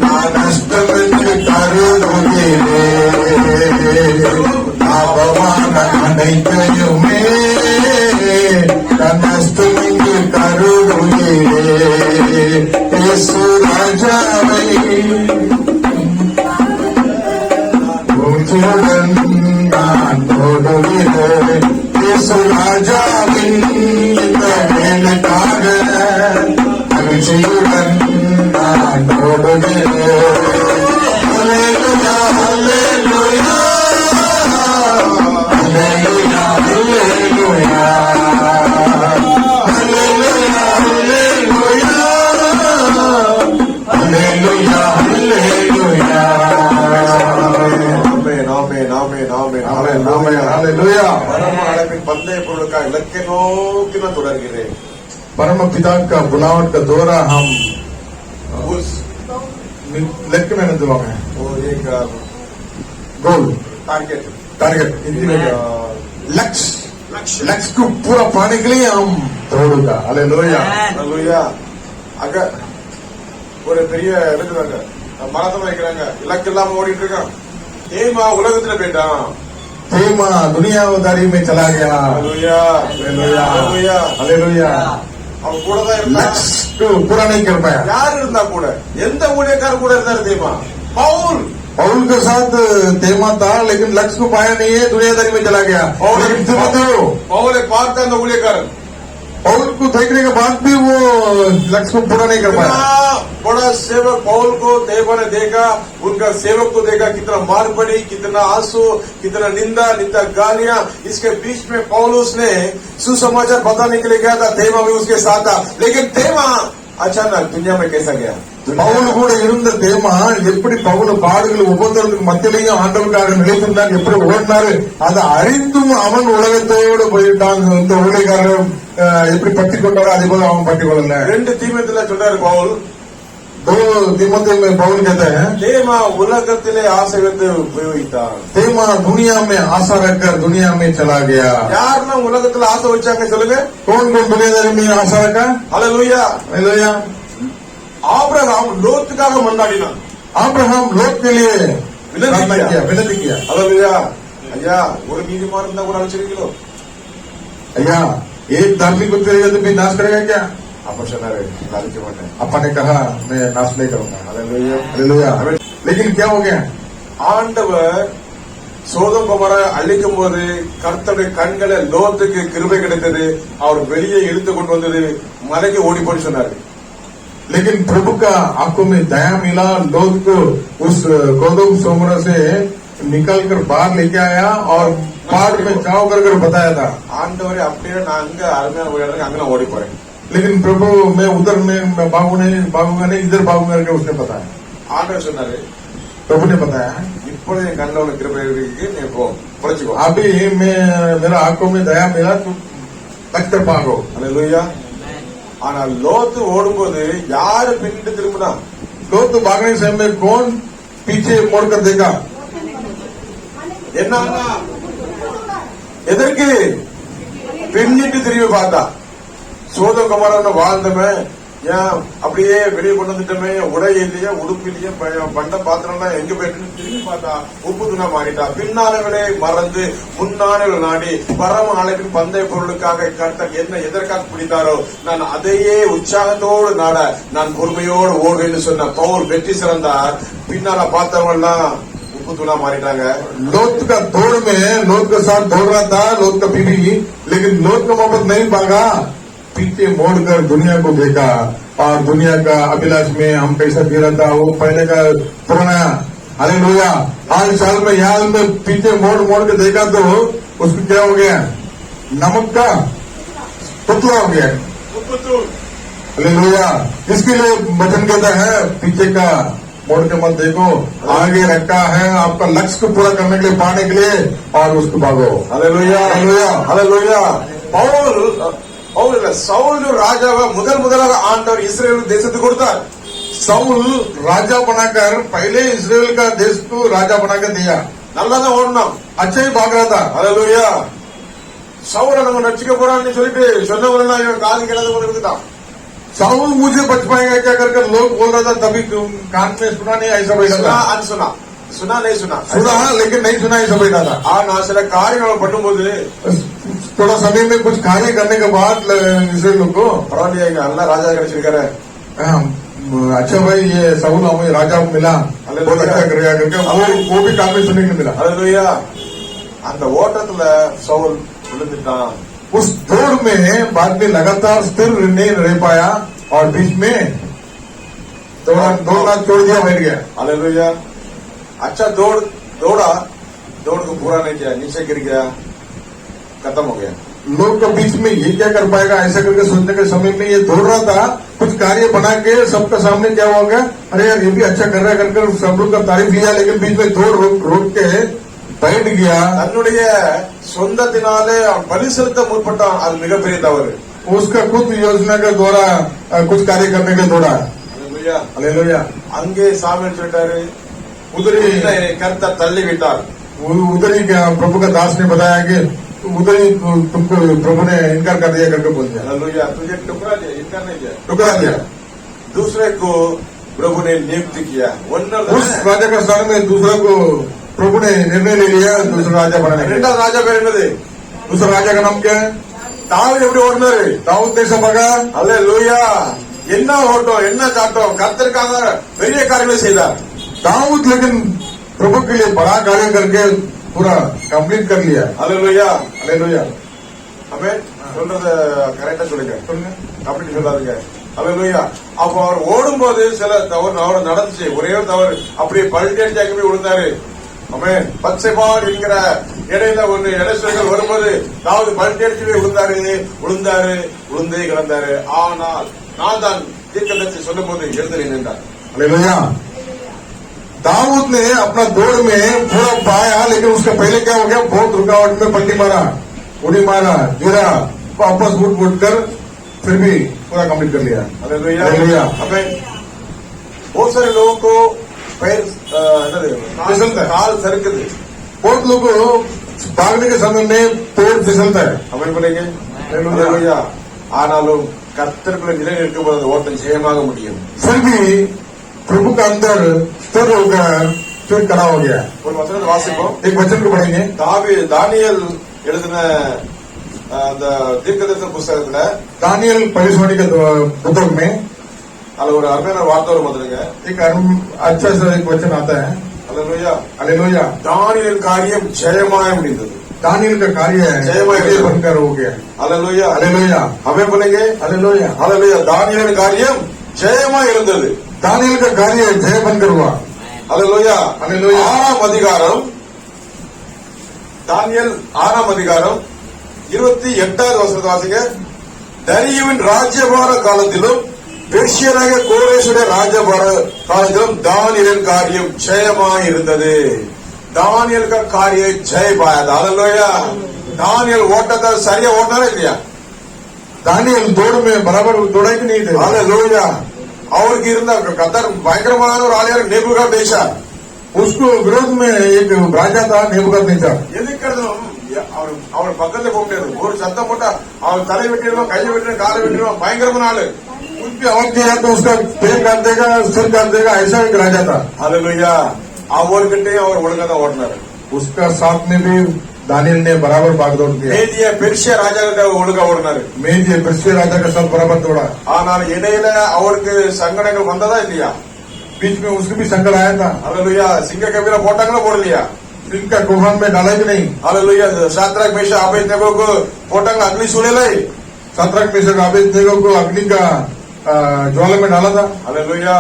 Speaker 2: நான் நஷ்டம் என்று கருதுகிறேன் லாபமான அனைத்தையுமே நான் நஷ்டம் என்று கருதுகிறேன் இயேசு ராஜாவை உங்களுடன் நான் தொடுகிறேன் இயேசு ராஜாவின் இந்த வேலைக்காக மகிழ்ச்சியுடன் நான் தொடுகிறேன் ஹல்லேலூயா ஹல்லேலூயா ஹல்லேலூயா ஹல்லேலூயா ஹல்லேலூயா ஹல்லேலூயா ஹல்லேலூயா ஹல்லேலூயா
Speaker 1: பரம அழைப்பின் பந்தய பொருளுக்காக இலக்கை நோக்கி நான் தொடர்கிறேன்
Speaker 2: परम पिता का बुलावट का दौरा हम
Speaker 1: उस
Speaker 2: लेख में दुआएं हैं
Speaker 1: वो एक
Speaker 2: गोल
Speaker 1: टारगेट
Speaker 2: टारगेट हिंदी में लक्ष्य को पूरा पाने के लिए हम दौड़ूंगा हालेलुया
Speaker 1: ஹல்லேலூயா அங்க ஒரு பெரிய இருக்கிறாங்க மராத்தம் வைக்கிறாங்க இலக்கு இல்லாம ஓடிட்டு இருக்கான் ஏமா உலகத்துல போயிட்டான்
Speaker 2: तेमा दुनियादारी में चला गया
Speaker 1: ஹல்லேலூயா
Speaker 2: हालेलुया
Speaker 1: ஹல்லேலூயா
Speaker 2: हालेलुया
Speaker 1: அவன் கூட தான் இருந்தான்
Speaker 2: लक्ष्य को पूरा नहीं कर पाया
Speaker 1: யாரு இருந்தா கூட எந்த ஊழியக்காரர் கூட இருந்தாரு தெரியுமா பவுல்
Speaker 2: पौल के साथ तेमा था लेकिन लक्ष्य को पाया नहीं है दुनियादारी में चला गया लेकिन तिमोथेयो
Speaker 1: பவுலை பார்த்த அந்த ஊழியக்காரன்
Speaker 2: पौल को देखने के बाद भी वो लक्ष्य को पूरा नहीं कर पाया
Speaker 1: कितना बड़ा सेवक पौल को देवा ने देखा उनका सेवक को देखा कितना मार पड़ी कितना आंसू कितना निंदा गालियां इसके बीच में पौलुस ने सुसमाचार बताने के लिए गया था देवा भी उसके साथ था लेकिन देवा अचानक दुनिया में कैसा गया
Speaker 2: பவுல் கூட இருந்த தேமா எப்படி பவுல் பாடுகள் ஒவ்வொருத்தருக்கு மத்தியிலையும் ஆண்டவருக்காக நிலைத்திருந்தான் எப்படி ஓடினாரு அதை அறிந்தும் அவன் உலகத்தோடு போயிட்டான் இந்த ஊழியக்காரர் எப்படி பற்றி கொண்டாரோ அதே போல அவன் பற்றி கொள்ளல
Speaker 1: ரெண்டு தீமத்துல சொல்றாரு பவுல்
Speaker 2: दो तिमोथी में पौल कहते हैं
Speaker 1: தேமா உலகத்திலே ஆசை வைத்து உபயோகித்தான்
Speaker 2: तेमा दुनिया में आशा रखकर दुनिया में चला गया
Speaker 1: யாருன்னா உலகத்துல ஆசை வச்சாங்க சொல்லுங்க
Speaker 2: कौन कौन दुनियादारी में आशा रखा
Speaker 1: ஹல்லேலூயா
Speaker 2: हालेलुया
Speaker 1: ஆபிரகாம் லோத்துக்காக மன்றாடினான்
Speaker 2: अब्राहम लोक के लिए विनती किया
Speaker 1: ஹல்லேலூயா ஐயா ஒரு நீதிமான் இருந்தா கூட அழைச்சிருக்கீங்களோ
Speaker 2: भैया एक धार्मिक व्यक्ति रहेगा तो भी नाश करेगा क्या
Speaker 1: அப்ப சொன்னாரு நான் அழைக்க மாட்டேன்
Speaker 2: अपा ने कहा मैं नाश नहीं करूंगा
Speaker 1: ஹல்லேலூயா
Speaker 2: हालेलुया लेकिन क्या हो गया
Speaker 1: ஆண்டவர் சோதம் குமார அழிக்கும் போது கர்த்தருடைய கண்களை லோத்துக்கு கிருபை கிடைத்தது அவர் வெளியே இழுத்து கொண்டு வந்தது மலைக்கு ஓடி போய் சொன்னாரு
Speaker 2: लेकिन प्रभु का आंखों में दया मिला लोग को उस गोदम सोमरा से निकल कर बाहर लेके आया और पहाड़ में जाओ कर बताया था
Speaker 1: ஆண்டவரே அப்படியே நான் அங்க அருமையான ஒரு இடத்துக்கு அங்க நான் ஓடி போறேன்
Speaker 2: लेकिन प्रभु मैं उधर में भागूंगा नहीं इधर भागूंगा करके उसने बताया
Speaker 1: ஆண்டவர் சொன்னாரு
Speaker 2: प्रभु ने बताया
Speaker 1: இப்பொழுது என் கண்ணில் உனக்கு கிருபை இருக்கு நீ போ பொழைச்சுக்கோ
Speaker 2: अभी मैं मेरा आंखों में दया मिला तो लग कर भागो
Speaker 1: ஹல்லேலூயா ஆனா லோத்து ஓடும்போது யாரு பின்னிட்டு திரும்பினா
Speaker 2: लोग तो भागने से में कौन पीछे मोड़कर देखा
Speaker 1: என்ன எதற்கு பின்னிட்டு திரும்பி பார்த்தா சோதம் குமாரன் வாழ்ந்தவன் ஏன் அப்படியே வெளியே கொண்டு வந்துட்டோமே உடை இல்லையா உடுப்பு இல்லையா பண்ட பாத்திரம்லாம் எங்க போயிட்டு திரும்பி பார்த்தா உப்பு துணா மாறிட்டா பின்னானவளை மறந்து முன்னானவள் நாடி பரம அழைப்பின் பந்தய பொருளுக்காக கர்த்தர் என்ன எதற்காக பிடித்தாரோ நான் அதையே உற்சாகத்தோடு நாட நான் பொறுமையோடு ஓடுவேன்னு சொன்ன பவுல் வெற்றி சிறந்தார் பின்னால பார்த்தவங்க எல்லாம் उनको तुला मारिटांगा
Speaker 2: लोत का दौड़ में लोत के साथ दौड़ रहा था लोत का बीवी लेकिन लोत का मोहब्बत नहीं भागा पीछे मोड़कर दुनिया को देखा और दुनिया का अभिलाष में हम कैसा जी रहा था वो पहले का पुराना हालेलुया हाल साल में याद में पीछे मोड़ मोड़ के देखा तो उसको क्या हो गया नमक का पुतला हो गया हालेलुया इसके लिए वचन कहता है पीछे का मोड़ के मत देखो, आगे रखा है आपका लक्ष्य को पूरा करने के लिए, पाने के लिए, और उसको भागो।
Speaker 1: ஹalleluya ஹalleluya பவுல் சவுல் ராஜாவை முதலாக ஆண்டவர் இஸ்ரேல் தேசத்துக்கு கொடுத்தார்.
Speaker 2: साउल राजा बनाकर पहले इस्राएल का देश को राजा बनाकर दिया।
Speaker 1: நல்லாதான் ஓடணும்.
Speaker 2: अच्छा ही भाग रहा था।
Speaker 1: ஹalleluya சவுல நம்ம ரட்சிக்க போறான்னு சொல்லிட்டு சொன்னவரெல்லாம் இவன் காது கிடந்து கொண்டு இருந்துட்டான்.
Speaker 2: साउल मुझे बच पाएगा क्या कर लोग बोल रहा था, तभी कान में सुना नहीं, ऐसा बैठा
Speaker 1: சுனா
Speaker 2: था।
Speaker 1: அன் சுனா சுனா नहीं सुना
Speaker 2: सुना लेकिन नहीं सुना, ऐसा बैठा था।
Speaker 1: ஆனா சில காரியங்கள் பண்ணும்போது
Speaker 2: थोड़ा समय में कुछ कार्य करने के बाद इसराइल को
Speaker 1: பரவாயில்லையா இங்க நல்லா ராஜா கிடைச்சிருக்காரு,
Speaker 2: अच्छा भाई ये साउल हमें राजा मिला, बहुत अच्छा करेगा करके वो भी काम में सुनने को मिला।
Speaker 1: ஹalleluya அந்த ஓட்டத்துல சவுல் விழுந்துட்டான்.
Speaker 2: उस दौड़ में बाद में लगातार स्थिर नहीं रह पाया और बीच में दौड़ना छोड़ दिया, बैठ गया।
Speaker 1: हालेलुया अच्छा दौड़ को पूरा नहीं किया, नीचे गिर गया, खत्म हो गया.
Speaker 2: लोग तो बीच में ये क्या कर पाएगा ऐसा करके सोचने के समय में ये दौड़ रहा था, कुछ कार्य बना के सबका सामने क्या हो गया, अरे यार ये भी अच्छा कर रहा है करके सब लोग का तारीफ किया, लेकिन बीच में दौड़ रोक के बैठ गया.
Speaker 1: தன்னுடைய சொந்தத்தினாலே பலி செலுத்த முற்பட்டான், அது மிகப்பெரிய தவறு.
Speaker 2: उसका खुद योजना के द्वारा कुछ कार्य करने के दौड़ा.
Speaker 1: हालेलुया
Speaker 2: हालेलुया
Speaker 1: அங்கே சாமுவேல் சொல்லிட்டாரு, உதிரி கர்த்தர் தள்ளி விட்டார்.
Speaker 2: उधर ही क्या प्रभु का दास ने बताया कि उधर ही तुमको प्रभु ने इनकार कर दिया करके बोल दिया.
Speaker 1: हालेलुया तुझे टुकड़ा दिया, इनकार नहीं किया,
Speaker 2: टुकड़ा दिया.
Speaker 1: दूसरे को प्रभु ने नियुक्ति किया.
Speaker 2: उस राजा का स्थान में दूसरा को प्रभु ने निर्णय ले लिया दूसरा राजा बनाने का.
Speaker 1: ரெண்டாவது ராஜா பேர் என்னது?
Speaker 2: दूसरा राजा का नाम क्या है?
Speaker 1: தாவீது எப்படி ஓடினாரு?
Speaker 2: दाऊद कैसा भागा?
Speaker 1: அல்லேலூயா என்ன ஓட்டம் என்ன சாட்டம், கர்த்தருக்காக பெரிய காரியங்களை செய்தார்.
Speaker 2: दाऊद लेकिन प्रभु के लिए बड़ा कार्य करके पूरा कंप्लीट कर लिया.
Speaker 1: அல்லேலூயா
Speaker 2: हालेलुया.
Speaker 1: ஆமென் சொல்றத கரெக்டா சொல்லுங்க, அப்படி சொல்லாதீங்க. அல்லேலூயா அப்ப அவர் ஓடும்போது சில தவறு நடந்துச்சு, ஒரே ஒரு தவறு, அப்படியே பல்டி அடிச்சு அங்கே போய் விழுந்தாரு. ஆமென் பச்சைபால் என்கிற இடையில ஒன்னு இடைச்சல்கள் வரும்போது தாவீது பல்டி அடிச்சு போய் விழுந்தே கிடந்தாரு. ஆனால் நான் தான் தீர்க்கதரிசி சொல்லும் போது எழுந்து நின்றார்.
Speaker 2: हालेलुया. दाऊद ने अपना दौड़ में पूरा पाया, लेकिन उसका पहले क्या हो गया, बहुत रुकावट में पट्टी मारा, उड़ी मारा, गिरा, वापस उठ कर फिर भी पूरा कंप्लीट कर लिया.
Speaker 1: Hallelujah
Speaker 2: hallelujah.
Speaker 1: आमेन बहुत सारे लोगों को पैर फिसलता है, काल सरकते,
Speaker 2: बहुत लोग भागने के समय में पैर फिसलता है.
Speaker 1: அமேன் பண்ணுங்க. हालेलुया ஆனாலும் கர்த்தருக்குள்ள நிலை இருக்கும்போது அந்த ஓட்டம் ஜெயமாக முடியும்.
Speaker 2: फिर भी प्रभु का अंदर स्थिर होकर फिर खड़ा हो गया.
Speaker 1: ஒரு வசனத்தை வாசிப்போம்.
Speaker 2: एक वचन को पढ़ेंगे.
Speaker 1: தானியேல் எழுதின அந்த தீர்க்கதரிசன புஸ்தகத்துல
Speaker 2: दानियल भविष्यवाणी के पुस्तक में
Speaker 1: அதுல ஒரு அருமையான வார்த்தை வரும் பாருங்க.
Speaker 2: एक अच्छा सा एक वचन आता है.
Speaker 1: Hallelujah
Speaker 2: hallelujah.
Speaker 1: தானியேல் காரியம் ஜெயமாய் முடிந்தது.
Speaker 2: दानियल का कार्य है
Speaker 1: जय
Speaker 2: बनकर हो गया.
Speaker 1: Hallelujah
Speaker 2: hallelujah.
Speaker 1: हमें बोलेंगे
Speaker 2: हालेलुया.
Speaker 1: हालेलुया दानियेल காரியம் ஜெயமாய் இருந்தது.
Speaker 2: दानियल का कार्य जय बनकर हुआ.
Speaker 1: Hallelujah
Speaker 2: hallelujah.
Speaker 1: தானியேல் 6ஆம் அதிகாரம் 28வது வசனத்தை வாசிங்க. தரியுவின் ராஜ்யபார காலத்திலும் பெர்ஷியனாகிய கோரேசுடைய ராஜ்யபார காலத்திலும் தானியேலின் காரியம் ஜெயமாய் இருந்தது. தானியேல் का कार्य जय पाया. हालेलुया दानियल ஓட்டத்தை சரியா ஓடினாரா இல்லையா?
Speaker 2: दानियल दौड़ में बराबर दौड़ा कि नहीं थे?
Speaker 1: हालेलुया அவருக்கு இருந்த கத்தர் பயங்கரமான ஒரு ஆளியார் நேபுகாத்நேச்சார்.
Speaker 2: उसको विरोध में एक राजा था नेबूकदनेस्सर.
Speaker 1: எதுக்கதும் அவர் பக்கத்துல போக முடியாது. ஒரு சத்தம் போட்டா அவர் தலை வெட்டிடுவான், கையை வெட்டிடுவான், காலை வெட்டிடுவான், பயங்கரமான ஆளு.
Speaker 2: कुछ भी आवाज किया तो उसका पैर काट देगा, सिर काट देगा, ऐसा एक राजा था.
Speaker 1: हालेलुया அவர்கிட்டயும் அவர் ஒழுங்கா தான் ஓடினாரு.
Speaker 2: उसका साथ में भी दानियल ने बराबर भागदौड़ किया.
Speaker 1: மேதிய பெர்ஷியா ராஜா கிட்ட ஒழுங்கா ஓடினாரு.
Speaker 2: मेदिया पर्शिया राजा का साथ बराबर दौड़ा.
Speaker 1: ஆனால் இடையில அவருக்கு சங்கடங்கள் வந்ததா இல்லையா?
Speaker 2: बीच में उसको भी संकट आया था.
Speaker 1: हालेलुया सिंह कबीरा போட்டாங்களா போடலையா?
Speaker 2: इनका गुफा में डाला कि नहीं?
Speaker 1: हालेलुया शाद्रक मेशक अबेदनेगो को போட்டாங்களா? अग्नि सूलेले
Speaker 2: शद्रक मेशक अबेदनेगो को अग्नि का ज्वाला में डाला था.
Speaker 1: हालेलुया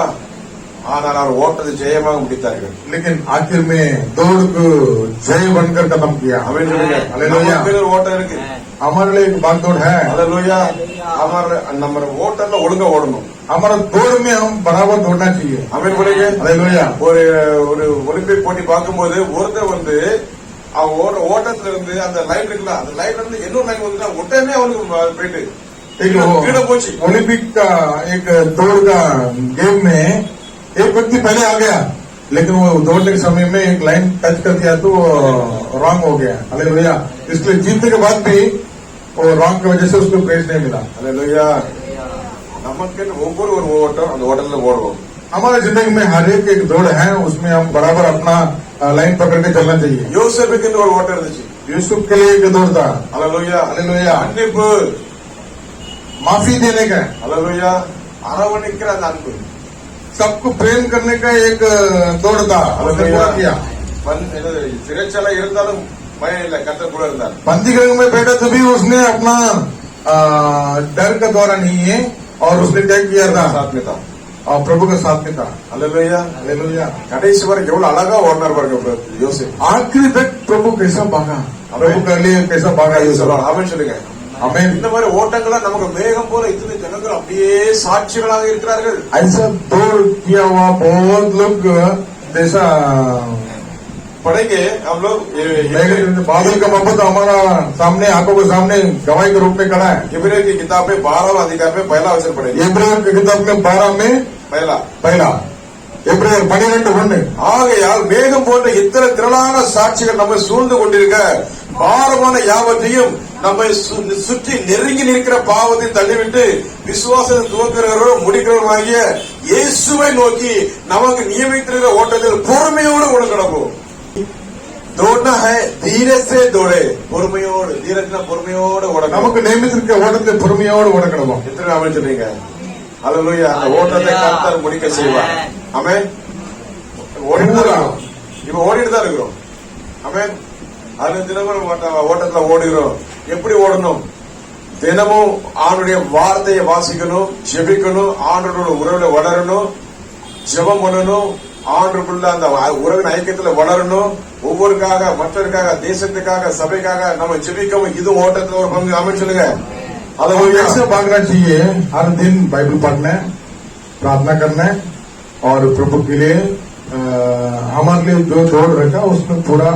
Speaker 1: ஆனால் அவர் ஓட்டத்தை ஜெயமாக முடித்தார்கள்.
Speaker 2: लेकिन आखिर में दौड़ को जय बनकर खत्म किया.
Speaker 1: ஆமென் சொல்லுங்க.
Speaker 2: हालेलुया.
Speaker 1: நமக்கு ஒரு ஓட்டம் இருக்கு.
Speaker 2: हमारे लिए एक भागदौड़ है.
Speaker 1: हालेलुया நம்ம ஓட்டத்துல ஒழுங்கா ஓடணும்.
Speaker 2: हमारा दौड़ में हम बराबर दौड़ना चाहिए.
Speaker 1: ஆமென் போலீங்க.
Speaker 2: हालेलुया.
Speaker 1: ஒரு ஒலிம்பிக் போட்டி பார்க்கும்போது ஒருத்தர் வந்து அவன் ஓட்டத்துல இருந்து அந்த லைன் இருக்குல்ல, அந்த லைன்ல இருந்து இன்னொரு லைன் வந்துட்டா உடனே அவனுக்கு போயிட்டு கீழே போச்சு.
Speaker 2: ओलंपिक का एक दौड़ का गेम में एक व्यक्ति पहले आ गया, लेकिन वो दौड़ने के समय में एक लाइन टच कर दिया तो रॉन्ग हो गया. हालेलुया. इसलिए जीतने के बाद भी वो रॉन्ग की वजह से उसको प्रेज नहीं मिला.
Speaker 1: அல்லேலூயா. நமக்கு ஒவ்வொரு ஒரு ஓட்டம் அந்த ஓட்டத்துல ஓடுவோம்.
Speaker 2: हमारे जिंदगी में हर एक दौड़ है, उसमें हम बराबर अपना लाइन पकड़ के चलना चाहिए.
Speaker 1: யோசேப்புக்கு ஒரு ஓட்டம் இருந்துச்சு.
Speaker 2: यूसुफ के लिए एक दौड़ था.
Speaker 1: அல்லேலூயா.
Speaker 2: हालेलुया.
Speaker 1: மன்னிப்பு,
Speaker 2: माफी देने का,
Speaker 1: அல்லேலூயா, அரவணைக்கிற அந்த அன்பு,
Speaker 2: सबको प्रेम करने का एक दौड़ था. उसने पूरा किया.
Speaker 1: சிறைச்சாலை இருந்தாலும் பயம் இல்லை, கர்த்தர் கூட இருந்தார்.
Speaker 2: बंदीगृह में बैठा तभी उसने अपना डर का दौरा नहीं है और उसने क्या किया था,
Speaker 1: साथ में था
Speaker 2: और प्रभु के साथ में था.
Speaker 1: அல்லேலூயா.
Speaker 2: हालेलुया.
Speaker 1: கடைசி வரைக்கும் எவ்வளவு அழகா ஓடினார் பாருங்க யோசேப்.
Speaker 2: आखिरी तक प्रभु कैसा भागा, प्रभु के लिए कैसा भागा यूसुफ.
Speaker 1: ஆமென் சொல்லுங்க.
Speaker 2: आमीन.
Speaker 1: இந்த மாதிரி ஓட்டங்களா நமக்கு மேகம் போல இத்தனை ஜனங்கள் அப்படியே சாட்சிகளாக இருக்கிறார்கள்.
Speaker 2: ऐसा दौड़ किया हुआ बहुत लोग जैसा
Speaker 1: पढ़ेंगे हम लोग
Speaker 2: बादल का मोहब्बत हमारा सामने, आंखों के सामने गवाही के रूप में खड़ा है.
Speaker 1: इब्राहिम की किताब में 12वां अध्याय में पहला वचन पढ़ेंगे.
Speaker 2: इब्राहिम की किताब में 12 में पहला இப்ரேயர் 12:1.
Speaker 1: ஆகையால் மேகம் போன்ற இத்தனை திரளான சாட்சிகள் நம்மை சூழ்ந்து கொண்டிருக்க பாரமான யாவற்றையும் நம்மை சுற்றி நெருங்கி நிற்கிற பாவத்தை தள்ளிவிட்டு விசுவாசத்தை துவக்கிறவரும் முடிக்கிறவருமாகிய இயேசுவை நோக்கி நமக்கு நியமித்திருக்கிற ஓட்டத்தில் பொறுமையோடு ஓட கிடப்போம். दौड़ना है धीरे से दौड़े, பொறுமையோடு. धीरजना பொறுமையோடு ஓட. நமக்கு
Speaker 2: நியமித்திருக்கிற ஓட்டத்தை பொறுமையோடு ஓட கிடப்போம்.
Speaker 1: எத்தனை ஆமென் சொல்றீங்க? அல்லேலூயா. அந்த ஓட்டத்தை கர்த்தர் முடிக்க செய்வார். ஆமென். இப்ப ஓடிட்டு தான் இருக்கிறோம். ஆமென். அது தினமும் ஓட்டத்துல ஓடுகிறோம். எப்படி ஓடணும்? தினமும் ஆண்டுடைய வார்த்தையை வாசிக்கணும், ஜெபிக்கணும், ஆண்டோட உறவுல வளரணும், ஜெபம் பண்ணணும், ஆண்டுக்குள்ள அந்த உறவின் ஐக்கியத்துல வளரணும், ஒவ்வொருக்காக, மற்றவருக்காக, தேசத்துக்காக, சபைக்காக நம்ம ஜெபிக்கவும். இது ஓட்டத்துல ஒரு பங்கு. ஆமென் சொல்லுங்க.
Speaker 2: ऐसे भागना चाहिए, हर दिन बाइबल पढ़ना, प्रार्थना करना और प्रभु के लिए हमारे लिए जो दौड़ रखा उसमें पूरा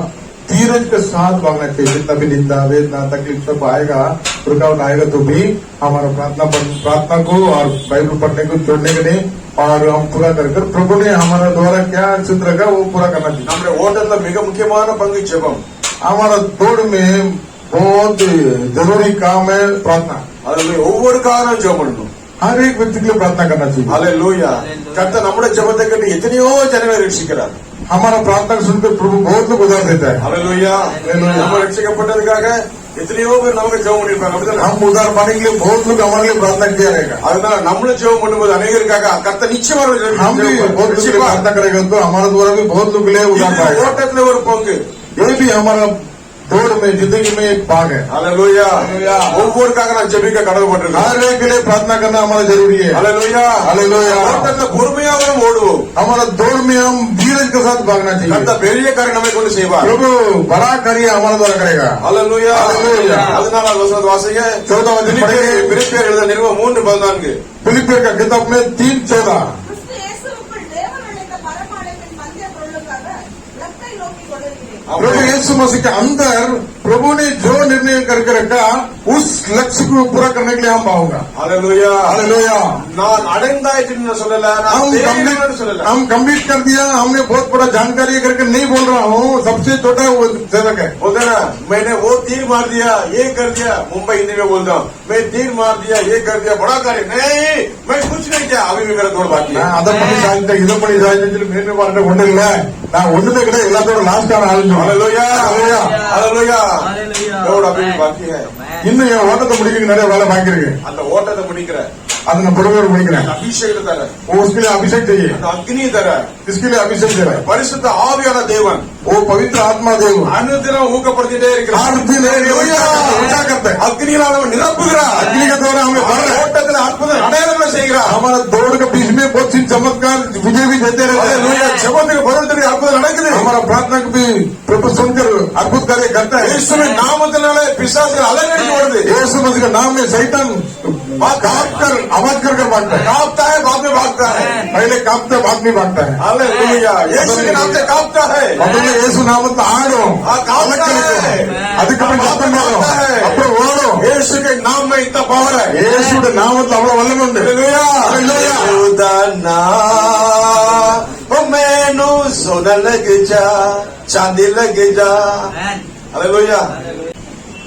Speaker 2: धीरज के साथ भागना चाहिए. जितना भी निंदा, वेदना, तकलीफ सब आएगा, रुकावट आएगा तो भी हमारा प्रार्थना को और बाइबल पढ़ने को छोड़ने के नहीं और हम पूरा कर प्रभु ने हमारा द्वारा क्या सिद्ध रखा वो पूरा करना चाहिए.
Speaker 1: நம்முடைய ஓட்டத்துல மிக முக்கியமான பங்கு ஜெபம்.
Speaker 2: हमारा दौड़ में बहुत जरूरी काम है प्रार्थना.
Speaker 1: அதுல ஒவ்வொரு காரணம் ஜெபம் பண்ணணும்.
Speaker 2: हर एक व्यक्ति के लिए प्रार्थना करना चाहिए.
Speaker 1: அல்லேலூயா. கர்த்தர் நம்முடைய ஜெபத்தை கேட்டு எத்தனையோ ஜனங்களை ரட்சிக்கிறார்.
Speaker 2: हमारा प्रार्थना सुनकर प्रभु बहुत लोग उधार देता है.
Speaker 1: அல்லேலூயா. நம்ம ரட்சிக்கப்பட்டதுக்காக எத்தனையோ பேர் நமக்கு ஜெபம் பண்ணிருப்பாங்க. அப்படிதான்
Speaker 2: हम उधार पाने के लिए बहुत लोग हमारे लिए प्रार्थना किया रहेगा.
Speaker 1: அதனால நம்மளும் ஜெபம் பண்ணும்போது அநேகருக்காக கர்த்தர் நிச்சயமா
Speaker 2: हम भी बहुत लोग के लिए प्रार्थना करेगा तो हमारे द्वारा भी बहुत लोग के लिए उधार पाएगा.
Speaker 1: ஓட்டத்துல ஒரு பங்கு.
Speaker 2: ये भी हमारा दौड़ में जिंदगी में एक भाग है.
Speaker 1: அல்லேலூயா. ஒவ்வொருக்காக நான் ஜெபிக்க கடமைப்பட்டிருக்கேன்.
Speaker 2: हर एक के लिए प्रार्थना करना हमारा जरूरी है.
Speaker 1: அல்லேலூயா.
Speaker 2: हालेलुया.
Speaker 1: ஓட்டத்துல பொறுமையாகவும் ஓடுவோம்.
Speaker 2: हमारा दौड़ में हम धीरज के साथ भागना चाहिए.
Speaker 1: கர்த்தர் பெரிய காரியம் நம்மை கொண்டு செய்வார்.
Speaker 2: प्रभु बड़ा कार्य हमारे द्वारा करेगा.
Speaker 1: அல்லேலூயா.
Speaker 2: அல்லேலூயா.
Speaker 1: அதனால வசனம் வாசிங்க.
Speaker 2: 14 वचन पढ़ेंगे.
Speaker 1: பிலிப்பியர் எழுதின நிருபம் 3:14.
Speaker 2: फिलिपियर का किताब में 3:14. प्रभु यीशु मसीह के अंदर प्रभु ने जो निर्णय करके रखा उस लक्ष्य को पूरा करने के लिए हम भागूंगा.
Speaker 1: हालेलुया.
Speaker 2: हालेलुया.
Speaker 1: நான் அடைந்தாயிட்டுன்னு சொல்லல, நான் சொல்லல.
Speaker 2: हम कंप्लीट कर दिया, हमने बहुत बड़ा जानकारी करके नहीं बोल रहा हूँ. सबसे छोटा वो सेवक है.
Speaker 1: बोलते ना, मैंने वो तीर मार दिया, ये कर दिया. मुंबई हिंदी में बोलता हूँ, मैं तीर मार दिया, ये कर दिया, बड़ा कार्य नहीं, मैं कुछ नहीं किया. अभी भी मेरा दौड़ बाकी है.
Speaker 2: அதை பண்ணி சாதித்தேன், இதை பண்ணி சாதித்தேன், மேன்மை பாருங்க ஒண்ணு இல்ல. நான் ஒண்ணுமே கிடையாது, எல்லாத்தோட லாஸ்டான ஆளுங்க.
Speaker 1: हालेलुया. हालेलुया. दौड़ अभी भी बाकी है.
Speaker 2: இன்னும் என் ஓட்டத்தை முடிக்க நிறைய வேலை பாக்கி இருக்கு.
Speaker 1: அந்த ஓட்டத்தை முடிக்கிற
Speaker 2: அதை நான் பொறுமையோடு முடிக்கிறேன்.
Speaker 1: அபிஷேகத்தை தர,
Speaker 2: उसके लिए अभिषेक चाहिए.
Speaker 1: अग्नि தர,
Speaker 2: इसके लिए अभिषेक दे रहा है.
Speaker 1: பரிசுத்த ஆவியான தேவன்,
Speaker 2: वो पवित्र आत्मा देव
Speaker 1: அனுதினம் ஊக்கப்படுத்திட்டே இருக்கிறார்.
Speaker 2: हर दिन ऊंचा करता है.
Speaker 1: அக்னியால் அவன் நிரப்புகிறார்.
Speaker 2: अग्नि के द्वारा हमें भर रहा है.
Speaker 1: ஓட்டத்தில் அற்புத அடையாளங்களை செய்கிறார்.
Speaker 2: हमारा दौड़ के बीच में बहुत सी चमत्कार विजय भी देते रहते हैं.
Speaker 1: ஜெபத்துக்கு பதில் தெரியும், அற்புதம் நடக்குது.
Speaker 2: हमारा प्रार्थना को भी प्रभु सुनकर अद्भुत कार्य करता है.
Speaker 1: இயேசுவின் நாமத்தினாலே பிசாசுகள் அலங்கடித்து ஓடுது.
Speaker 2: यीशु मसीह के नाम में शैतान कांप कर आवाज कर भागता है,
Speaker 1: कांपता है बाद में भागता है।
Speaker 2: पहले कांपता है बाद में भागता है।
Speaker 1: हालेलुया, यीशु के नाम से कांपता है।
Speaker 2: ಮೊದಲು ಯೇಸು ನಾಮದ ಆಡು
Speaker 1: कांपता है,
Speaker 2: ಅದಕ್ಕೆ చెప్తున్నాను అప్పుడు ఓడు
Speaker 1: यीशु के नाम में इतना पावर है।
Speaker 2: యేసుడి నామത്തിൽ అవ్వడ వల్ల ఉంది।
Speaker 1: यीशु नाम मैनू सोना लग जा, चांदी लग जा। हालेलुया,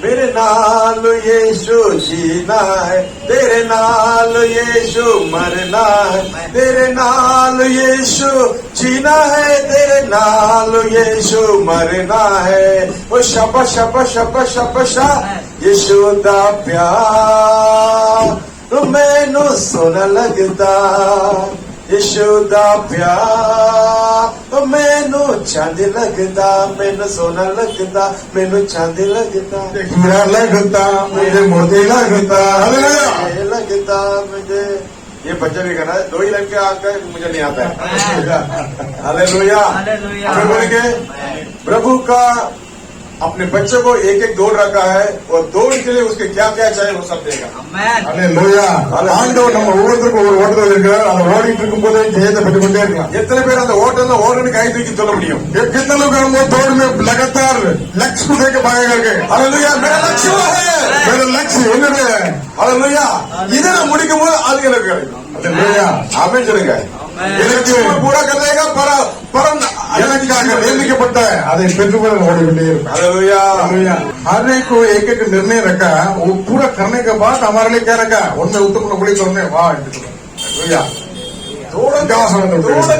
Speaker 1: मेरे नाल यीशु जीना है, तेरे नाल यीशु मरना है, तेरे नाल यीशु जीना है, तेरे नाल यीशु मरना है। वो शब शब शब शब शा यीशु दा प्यार मैनू सोना लगदा, यीशु दा प्यार मैनू चांदी लगदा, मैनू सोना लगदा, मैनू चांदी लगदा,
Speaker 2: हीरा लगता मुझे मोती लगता।
Speaker 1: ये लगता मुझे। ये बच्चा भी कहना है, 2 ही लाइन के आकर मुझे नहीं आता है। हालेलुया, हमें बोलेंगे प्रभु का अपने बच्चों को एक एक दौड़ रखा है और दौड़ के लिए उसके क्या क्या चाहिए वो सब देगा।
Speaker 2: அல்லேலூயா, ஆண்டவர் நம்ம ஒவ்வொருத்தருக்கும் ஒரு ஓட்டத்தில் இருக்கிறார். அதை ஓடிட்டு இருக்கும் போதே ஜெயத்தை பெற்றுக்கொண்டே இருக்கலாம்.
Speaker 1: எத்தனை பேர் அந்த ஓட்டம்ல ஓடுன்னு கை தூக்கி சொல்ல முடியும்?
Speaker 2: कितने लोग हम वो दौड़ में लगातार लक्ष्य को देकर भागे करके
Speaker 1: हालेलुया, मेरा लक्ष्य वो है।
Speaker 2: मेरा लक्ष्य என்னது?
Speaker 1: हालेलुया, இதை நான் முடிக்கும் போது அது எனக்கு கிடைக்கும்।
Speaker 2: அல்லேலூயா,
Speaker 1: ஆமென் சொல்லுங்க।
Speaker 2: எனக்கு
Speaker 1: पूरा कर देगा परम
Speaker 2: எனக்காக நியமிக்கப்பட்ட அதை பெற்றுக்கொள்ள ஓடிக்கொண்டே இருப்பேன்।
Speaker 1: हालेलुया,
Speaker 2: हालेलूया, हर एक को एक एक निर्णय रखा, वो पूरा करने के बाद हमारे लिए क्या रखा? उनमें उत्तम नौकरी करने वाह। हालेलूया,
Speaker 1: தோட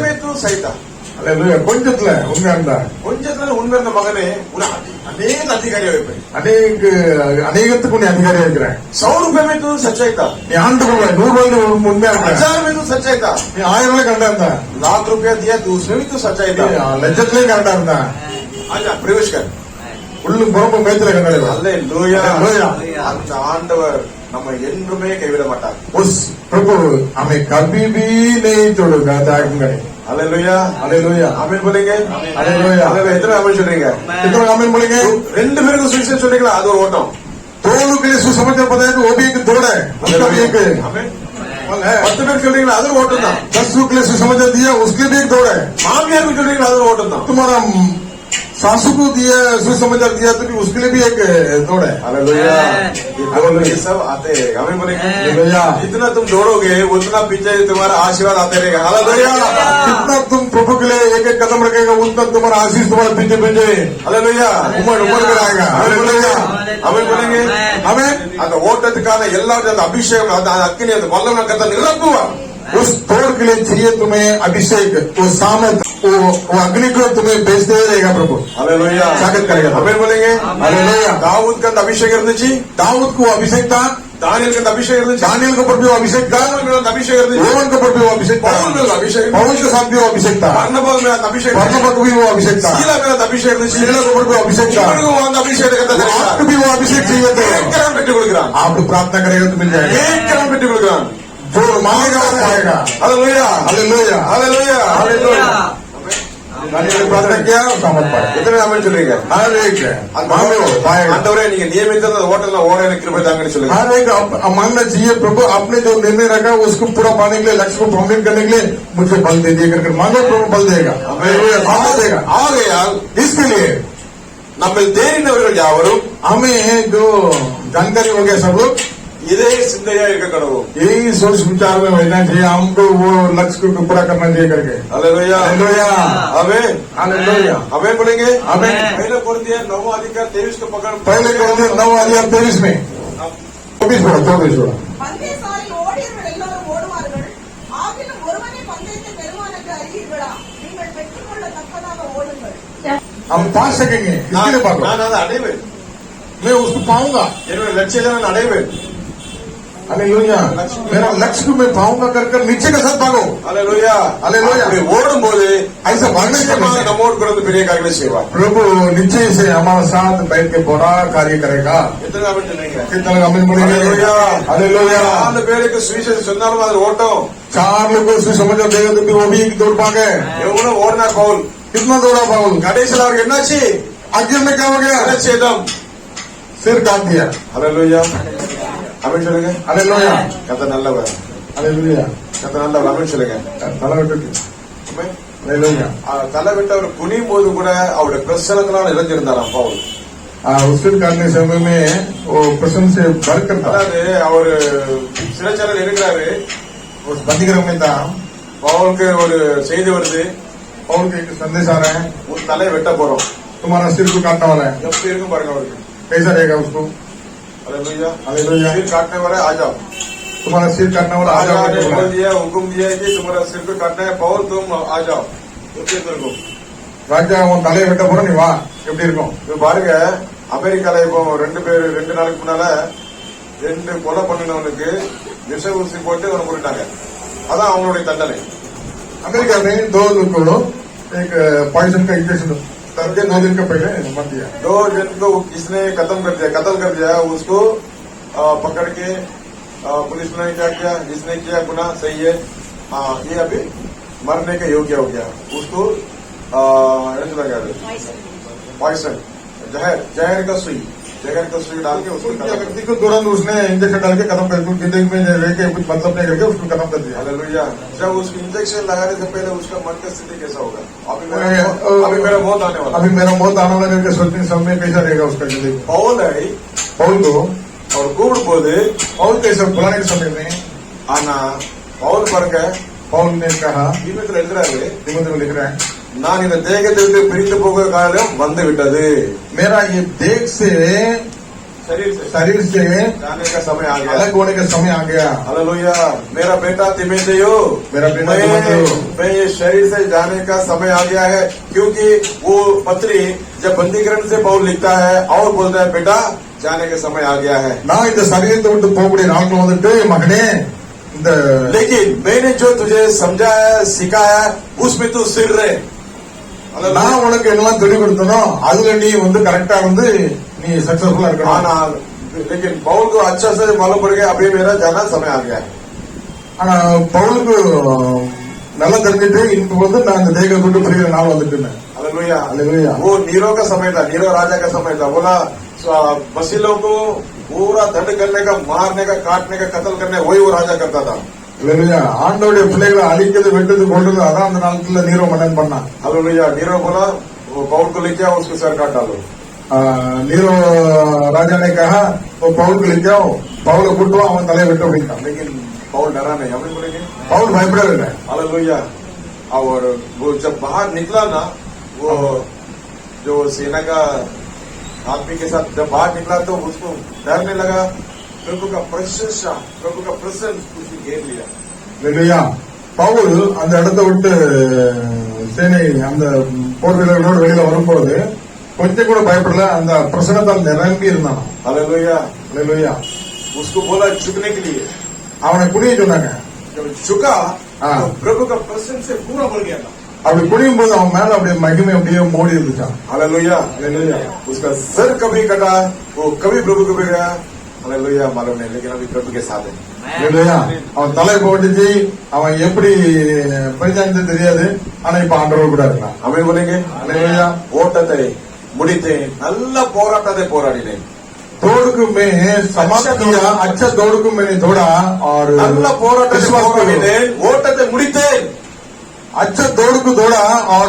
Speaker 1: में तू सहिता।
Speaker 2: हालेलूया, கொஞ்சத்துல உண்மை இருந்தா
Speaker 1: கொஞ்சத்துல உண்மை இருந்த மகனே அநேக அதிகாரியா வைப்பேன்।
Speaker 2: அநேகத்துக்கு நீ அதிகாரியா இருக்கிறேன்।
Speaker 1: 100 रुपए में तू सच्चाई था,
Speaker 2: நீ ஆண்டு 100 உண்மையா இருக்க।
Speaker 1: 1000 में तू सच्चाई था,
Speaker 2: நீ 1000 கரெக்டா இருந்தா।
Speaker 1: लाख रुपया दिया तो उसमें भी तू सच्चाई था।
Speaker 2: லட்சத்திலேயும் கரெக்டா இருந்தா।
Speaker 1: आजा प्रवेश कर।
Speaker 2: உள்ளு புறம்பு மேய்ச்சல கண்டாலே
Speaker 1: हालेलुया, அந்த ஆண்டவர் நம்ம என்றுமே கைவிட மாட்டார்।
Speaker 2: उस प्रभु हमें कभी भी नहीं छोड़ेगा।
Speaker 1: हालेलुया,
Speaker 2: हालेलुया,
Speaker 1: आमीन बोलेंगे।
Speaker 2: हालेलुया,
Speaker 1: हालेलुया, எத்தனை ஆமென் சொல்றீங்க?
Speaker 2: कितना आमीन बोलेंगे?
Speaker 1: 2 பேருக்கு சுவிசேஷம் சொல்றீங்களா? அது ஒரு ஓட்டம்।
Speaker 2: दो लोग के लिए सुसमाचार बताया तो वो भी एक दौड़ है, उसका भी एक
Speaker 1: आमीन।
Speaker 2: फल है।
Speaker 1: 10 பேர் சொல்றீங்களா? அது ஒரு ஓட்டம் தான்।
Speaker 2: 10 लोग के लिए सुसमाचार दिया, उसके लिए भी एक दौड़ है।
Speaker 1: மாமியாருக்கு சொல்றீங்களா? அது ஒரு ஓட்டம் தான்।
Speaker 2: तुम्हारा सासू को दिया सुसमाचार दिया तो भी उसके लिए भी एक दौड़ है।
Speaker 1: हालेलुया, ये सब आते रहेगा। आमीन बोलेंगे।
Speaker 2: हालेलुया,
Speaker 1: जितना तुम दौड़ोगे उतना पीछे तुम्हारा आशीर्वाद आते रहेगा। हालेलुया,
Speaker 2: कितना तुम प्रभु के लिए एक एक कदम रखेगा उतना तुम्हारा आशीष तुम्हारे पीछे पीछे
Speaker 1: हालेलुया,
Speaker 2: उमड़ उमड़ कर आएगा। हालेलुया,
Speaker 1: आमीन बोलेंगे।
Speaker 2: हमें
Speaker 1: அந்த ஓட்டத்துக்கான எல்லா அந்த அபிஷேகம் அந்த அக்கினி அந்த வல்லமை கர்த்தர் நிரப்புவார்।
Speaker 2: उस दौड़ के लिए चाहिए तुम्हें अभिषेक, वो सामर्थ, वो अग्नि को तुम्हें भेजते रहेगा प्रभु।
Speaker 1: हालेलुया,
Speaker 2: स्वागत करेगा।
Speaker 1: आमीन बोलेंगे।
Speaker 2: हालेलुया,
Speaker 1: दाऊद का अभिषेक இருந்துச்சு,
Speaker 2: दाऊद को अभिषेक था,
Speaker 1: दानियल का अभिषेक இருந்துச்சு,
Speaker 2: दानियल के ऊपर भी वो अभिषेक था,
Speaker 1: दाऊद का अभिषेक இருந்துச்சு,
Speaker 2: रोमन के ऊपर भी वो अभिषेक था,
Speaker 1: पौल का अभिषेक,
Speaker 2: पौल के साथ भी वो अभिषेक था,
Speaker 1: बरनबास में अभिषेक,
Speaker 2: बरनबास को भी वो अभिषेक था,
Speaker 1: शीला में अभिषेक இருந்துச்சு,
Speaker 2: शीला के ऊपर भी वो अभिषेक था,
Speaker 1: इनको वहां अभिषेक करता है।
Speaker 2: आपको भी वो अभिषेक चाहिए थे।
Speaker 1: एक करण பெற்று கொடுக்கிறான்,
Speaker 2: आप प्रार्थना करेगा तो मिल जाएगा।
Speaker 1: एक करण பெற்று கொடுக்கிறான்।
Speaker 2: जो मांगेगा वो पाएगा।
Speaker 1: Hallelujah,
Speaker 2: hallelujah,
Speaker 1: hallelujah,
Speaker 2: hallelujah, Daniel ने प्रार्थना किया सामर्थ पाया।
Speaker 1: எத்தனை ஆமென் சொல்றீங்க?
Speaker 2: हर एक
Speaker 1: அந்த
Speaker 2: मांगे वो पाएगा।
Speaker 1: ஆண்டவரே நீங்க நியமித்த அந்த ஓட்டல்ல ஓட எனக்கு கிருபை தாங்கன்னு சொல்லுங்க।
Speaker 2: हर एक मांगना चाहिए प्रभु, आपने जो निर्णय रखा उसको पूरा पाने के लिए, लक्ष्य को प्रॉमिट करने के लिए मुझे बल दे दिए करके मांगो, प्रभु बल देगा, सामर्थ देगा।
Speaker 1: ஆகையால்
Speaker 2: इसके लिए
Speaker 1: நம்மில் தேறினவர்கள் யாவரும்
Speaker 2: हमें जो जानकारी हो गया सब लोग
Speaker 1: இதே சிந்தையா இருக்க கடவுள்।
Speaker 2: यही सोच विचार में रहना चाहिए, हमको वो लक्ष्य को पूरा करना चाहिए करके।
Speaker 1: हालेलुया,
Speaker 2: हालेलुया,
Speaker 1: आमीन,
Speaker 2: हालेलुया,
Speaker 1: आमीन बोलेंगे।
Speaker 2: आमीन।
Speaker 1: पहले कोरिन्थियर 9 अधिकार 23 को पकड़
Speaker 2: पहले कोरिन्थियर 9:23 में 24 छोड़ा
Speaker 4: பந்தயசாலை ஓடியவர்கள் எல்லாரும் ஓடுவார்கள், ஆகிலும் ஒருவனே பந்தயத்தை பெறுவானுக்கு அறிவீர்களா? நீங்கள் பெற்றுக்கொள்ளத்தக்கதாக ஓடுங்கள்.
Speaker 2: हम पा सकेंगे, इसके लिए पाओ,
Speaker 1: நான் அதை அடைவேன்,
Speaker 2: मैं उसको पाऊंगा।
Speaker 1: என்னுடைய லட்சியத்தை நான் அடைவேன்।
Speaker 2: हालेलुया, मेरा लक्ष्य को मैं पाऊंगा कर नीचे के साथ भागो।
Speaker 1: हालेलुया,
Speaker 2: हालेलुया,
Speaker 1: அப்படி ஓடும்போது
Speaker 2: ऐसा भागने से
Speaker 1: நிச்சயமாக நம்மோடு கூட வந்து பெரிய காரியங்களை செய்வார்।
Speaker 2: प्रभु नीचे से हमारे साथ बैठ के बड़ा कार्य करेगा।
Speaker 1: எத்தனை ஆமென் சொல்றீங்க?
Speaker 2: कितना आमीन बोलेंगे?
Speaker 1: हालेलुया,
Speaker 2: हालेलुया,
Speaker 1: 4 பேருக்கு சுவிசேஷம் சொன்னாலும் அது ஓட்டம்।
Speaker 2: 4 लोगों से समझ देगा तो भी वो भी एक दौड़ भागे।
Speaker 1: எவ்வளவு ஓடினார் பவுல்,
Speaker 2: कितना दौड़ा पाउल,
Speaker 1: கடைசியில் அவருக்கு என்னாச்சு?
Speaker 2: आखिर में क्या हो गया?
Speaker 1: சேதம்,
Speaker 2: सिर काट दिया।
Speaker 1: हालेलुया, அமீன் சொல்லுங்க.
Speaker 2: Hallelujah.
Speaker 1: கர்த்தர் நல்லவர்,
Speaker 2: Hallelujah.
Speaker 1: கர்த்தர் நல்லவர். அமீன் சொல்லுங்க.
Speaker 2: தலை விட்டுட்டு.
Speaker 1: ஆமென்.
Speaker 2: Hallelujah.
Speaker 1: தலை விட்டு அவர் குனியும் போது கூட அவருடைய பிரசனத்தினால் இழந்திருந்தாராம் பவுல்.
Speaker 2: उसके करने समय में वो प्रसन्न से भर करता
Speaker 1: அதாவது அவரு சிறைச்சாலையில் இருக்கிறாரு.
Speaker 2: उस बंदीगृह में था.
Speaker 1: பவுலுக்கு ஒரு செய்தி வருது,
Speaker 2: पौल के एक संदेश आ रहा है,
Speaker 1: உன் தலையை வெட்ட போறோம்.
Speaker 2: तुम्हारा सिर को काटने वाला है.
Speaker 1: எப்படி இருக்கும் பாருங்க அவருக்கு.
Speaker 2: कैसा रहेगा उसको?
Speaker 1: Hallelujah,
Speaker 2: Hallelujah.
Speaker 1: सिर काटने वाला है, आ जाओ.
Speaker 2: तुम्हारा सिर काटने वाला आ
Speaker 1: राजा ने
Speaker 2: जाओ.
Speaker 1: बोल दिया, हुक्म दिया कि तुम्हारा सिर को काटना है पौल, तुम आ जाओ. எப்படி இருக்கும்?
Speaker 2: ராஜா உன் தலையை வெட்ட போற நீ வா. எப்படி இருக்கும்?
Speaker 1: இப்ப பாருங்க, அமெரிக்கால இப்போ 2 நாளைக்கு முன்னால 2 கொலை பண்ணினவனுக்கு விஷ ஊசி போட்டு அவனை கொண்டுட்டாங்க. அதான் அவங்களுடைய தண்டனை.
Speaker 2: अमेरिका में 2 लोग को एक पॉइजन का इंजेक्शन करके 2 दिन का पहले मर दिया.
Speaker 1: 2 जन को किसने कत्ल कर दिया, उसको पकड़ के पुलिस ने क्या किया, जिसने किया गुनाह सही है, ये अभी मरने के योग्य हो गया. उसको पॉइजन, जहर का सुई डाल के उसको
Speaker 2: व्यक्ति को तुरंत उसने इंजेक्शन डाल के खत्म कर दिया. जिंदगी में रह के कुछ मतलब नहीं करके उसको खत्म कर दिया.
Speaker 1: हालेलुया. जब उसको इंजेक्शन लगाने से पहले उसका मन का स्थिति कैसा होगा? अभी मेरा मौत आने वाला.
Speaker 2: अभी मेरा मौत आने वाला करके सोचने समय कैसा रहेगा उसका जिंदगी.
Speaker 1: पौल है
Speaker 2: पौल को
Speaker 1: और கூப்பிடும் போது
Speaker 2: पौल कैसे बुलाने के समय में
Speaker 1: ஆனா பவுல் பாருங்க,
Speaker 2: पौल ने कहा,
Speaker 1: தீமத்தில் எழுதுறாரு,
Speaker 2: तिमोथी में लिख रहा है,
Speaker 1: நான் இந்த தேகத்தை விட்டு பிரிந்து போக காலம் வந்து விட்டது.
Speaker 2: मेरा ये देह से शरीर से
Speaker 1: जाने का समय आ गया.
Speaker 2: अलग होने का समय आ गया.
Speaker 1: हालेलुया. मेरा बेटा तिमोथेयो,
Speaker 2: मेरा बेटा तिमोथेयो,
Speaker 1: मैं ये शरीर से जाने का समय आ गया है. क्योंकि वो पत्री जब बंदीकरण से पौल लिखता है और बोलता है बेटा जाने का समय आ गया है.
Speaker 2: நான் இந்த சரீரத்தை விட்டு போகக்கூடிய நாட்கள் வந்துட்டு மகனே, இந்த
Speaker 1: लेकिन मैंने जो तुझे समझाया सिखाया उसमें तू सिर रहे.
Speaker 2: நான் உனக்கு என்னெல்லாம் தெளிவு கொடுத்தனோ அதுல நீ வந்து கரெக்டா வந்து நீ சக்சஸ்ஃபுல்லா இருக்கணும்.
Speaker 1: ஆனா लेकिन पौल को अच्छा से मालूम पड़ गया अभी मेरा जाना समय आ गया है.
Speaker 2: ஆனா பவுலுக்கு நல்லா தெரிஞ்சிட்டு இப்ப வந்து நான் இந்த தேகத்தை விட்டு பிரிகிற நாள் வந்துட்டு.
Speaker 1: हालेलुया.
Speaker 2: हालेलुया.
Speaker 1: वो नीरो का समय था, नीरो राजा का समय था. बोला मसीलों को पूरा दंड करने का, मारने का, काटने का, कत्ल करने, वही वो राजा करता था.
Speaker 2: हालेलुया. ஆண்டவருடைய பிள்ளைகளை அழிக்கிறது, வெட்டுறது, கொள்றது அதான் அந்த நாட்கள்ல நீரோ மன்னன் பண்ணான்.
Speaker 1: हालेलुया. नीरो बोला वो पौल को लेके आओ, उसको सर काट डालो.
Speaker 2: नीरो राजा ने कहा वो पौल को लेके आओ, पौल को கூட்டு அவன் தலையை வெட்ட அப்படின்ட்டான்.
Speaker 1: लेकिन पौल डरा नहीं, हम बोलेंगे
Speaker 2: पौल भयपड़ा இல்லை.
Speaker 1: हालेलुया. और वो जब बाहर निकला ना, वो जो सेना का आदमी के साथ जब बाहर निकला तो उसको डरने लगा. प्रभु का प्रशंसा, प्रभु का प्रसन्न उसने घेर लिया.
Speaker 2: हालेलुया. பவுல் அந்த இடத்தை விட்டு சேனை அந்த போர் வீரர்களோடு வெளியில வரும்போது கொஞ்சம் கூட பயப்படல. அந்த பிரசன்னத்தால் நிரம்பி இருந்தான்.
Speaker 1: हालेलुया.
Speaker 2: हालेलुया.
Speaker 1: उसको बोला झुकने के लिए.
Speaker 2: அவனை குனிய சொன்னாங்க.
Speaker 1: जब झुका
Speaker 2: हाँ.
Speaker 1: तो प्रभु का प्रसन्न से पूरा भर गया था.
Speaker 2: அப்படி குனியும் போது அவன் மேல அப்படியே மகிமை அப்படியே மூடி இருந்துச்சான்.
Speaker 1: हालेलुया.
Speaker 2: हालेलुया.
Speaker 1: उसका सर कभी कटा, वो कभी प्रभु को गया. हालेलुया. मालूम नहीं, लेकिन अभी प्रभु के साथ है.
Speaker 2: हालेलुया. அவன் தலை போட்டுச்சு, அவன் எப்படி பரிசாந்து தெரியாது. ஆனா இப்ப ஆண்டவர் கூட இருக்கான்.
Speaker 1: हमें बोलेंगे
Speaker 2: हालेलुया.
Speaker 1: ஓட்டத்தை முடித்தேன், நல்ல போராட்டத்தை போராடினேன்.
Speaker 2: दौड़ में समाप्त किया, अच्छा दौड़ को मैंने दौड़ा और
Speaker 1: நல்ல போராட்டத்தை
Speaker 2: विश्वास को
Speaker 1: போராடினேன், ஓட்டத்தை முடித்தேன்.
Speaker 2: अच्छा दौड़ को दौड़ा और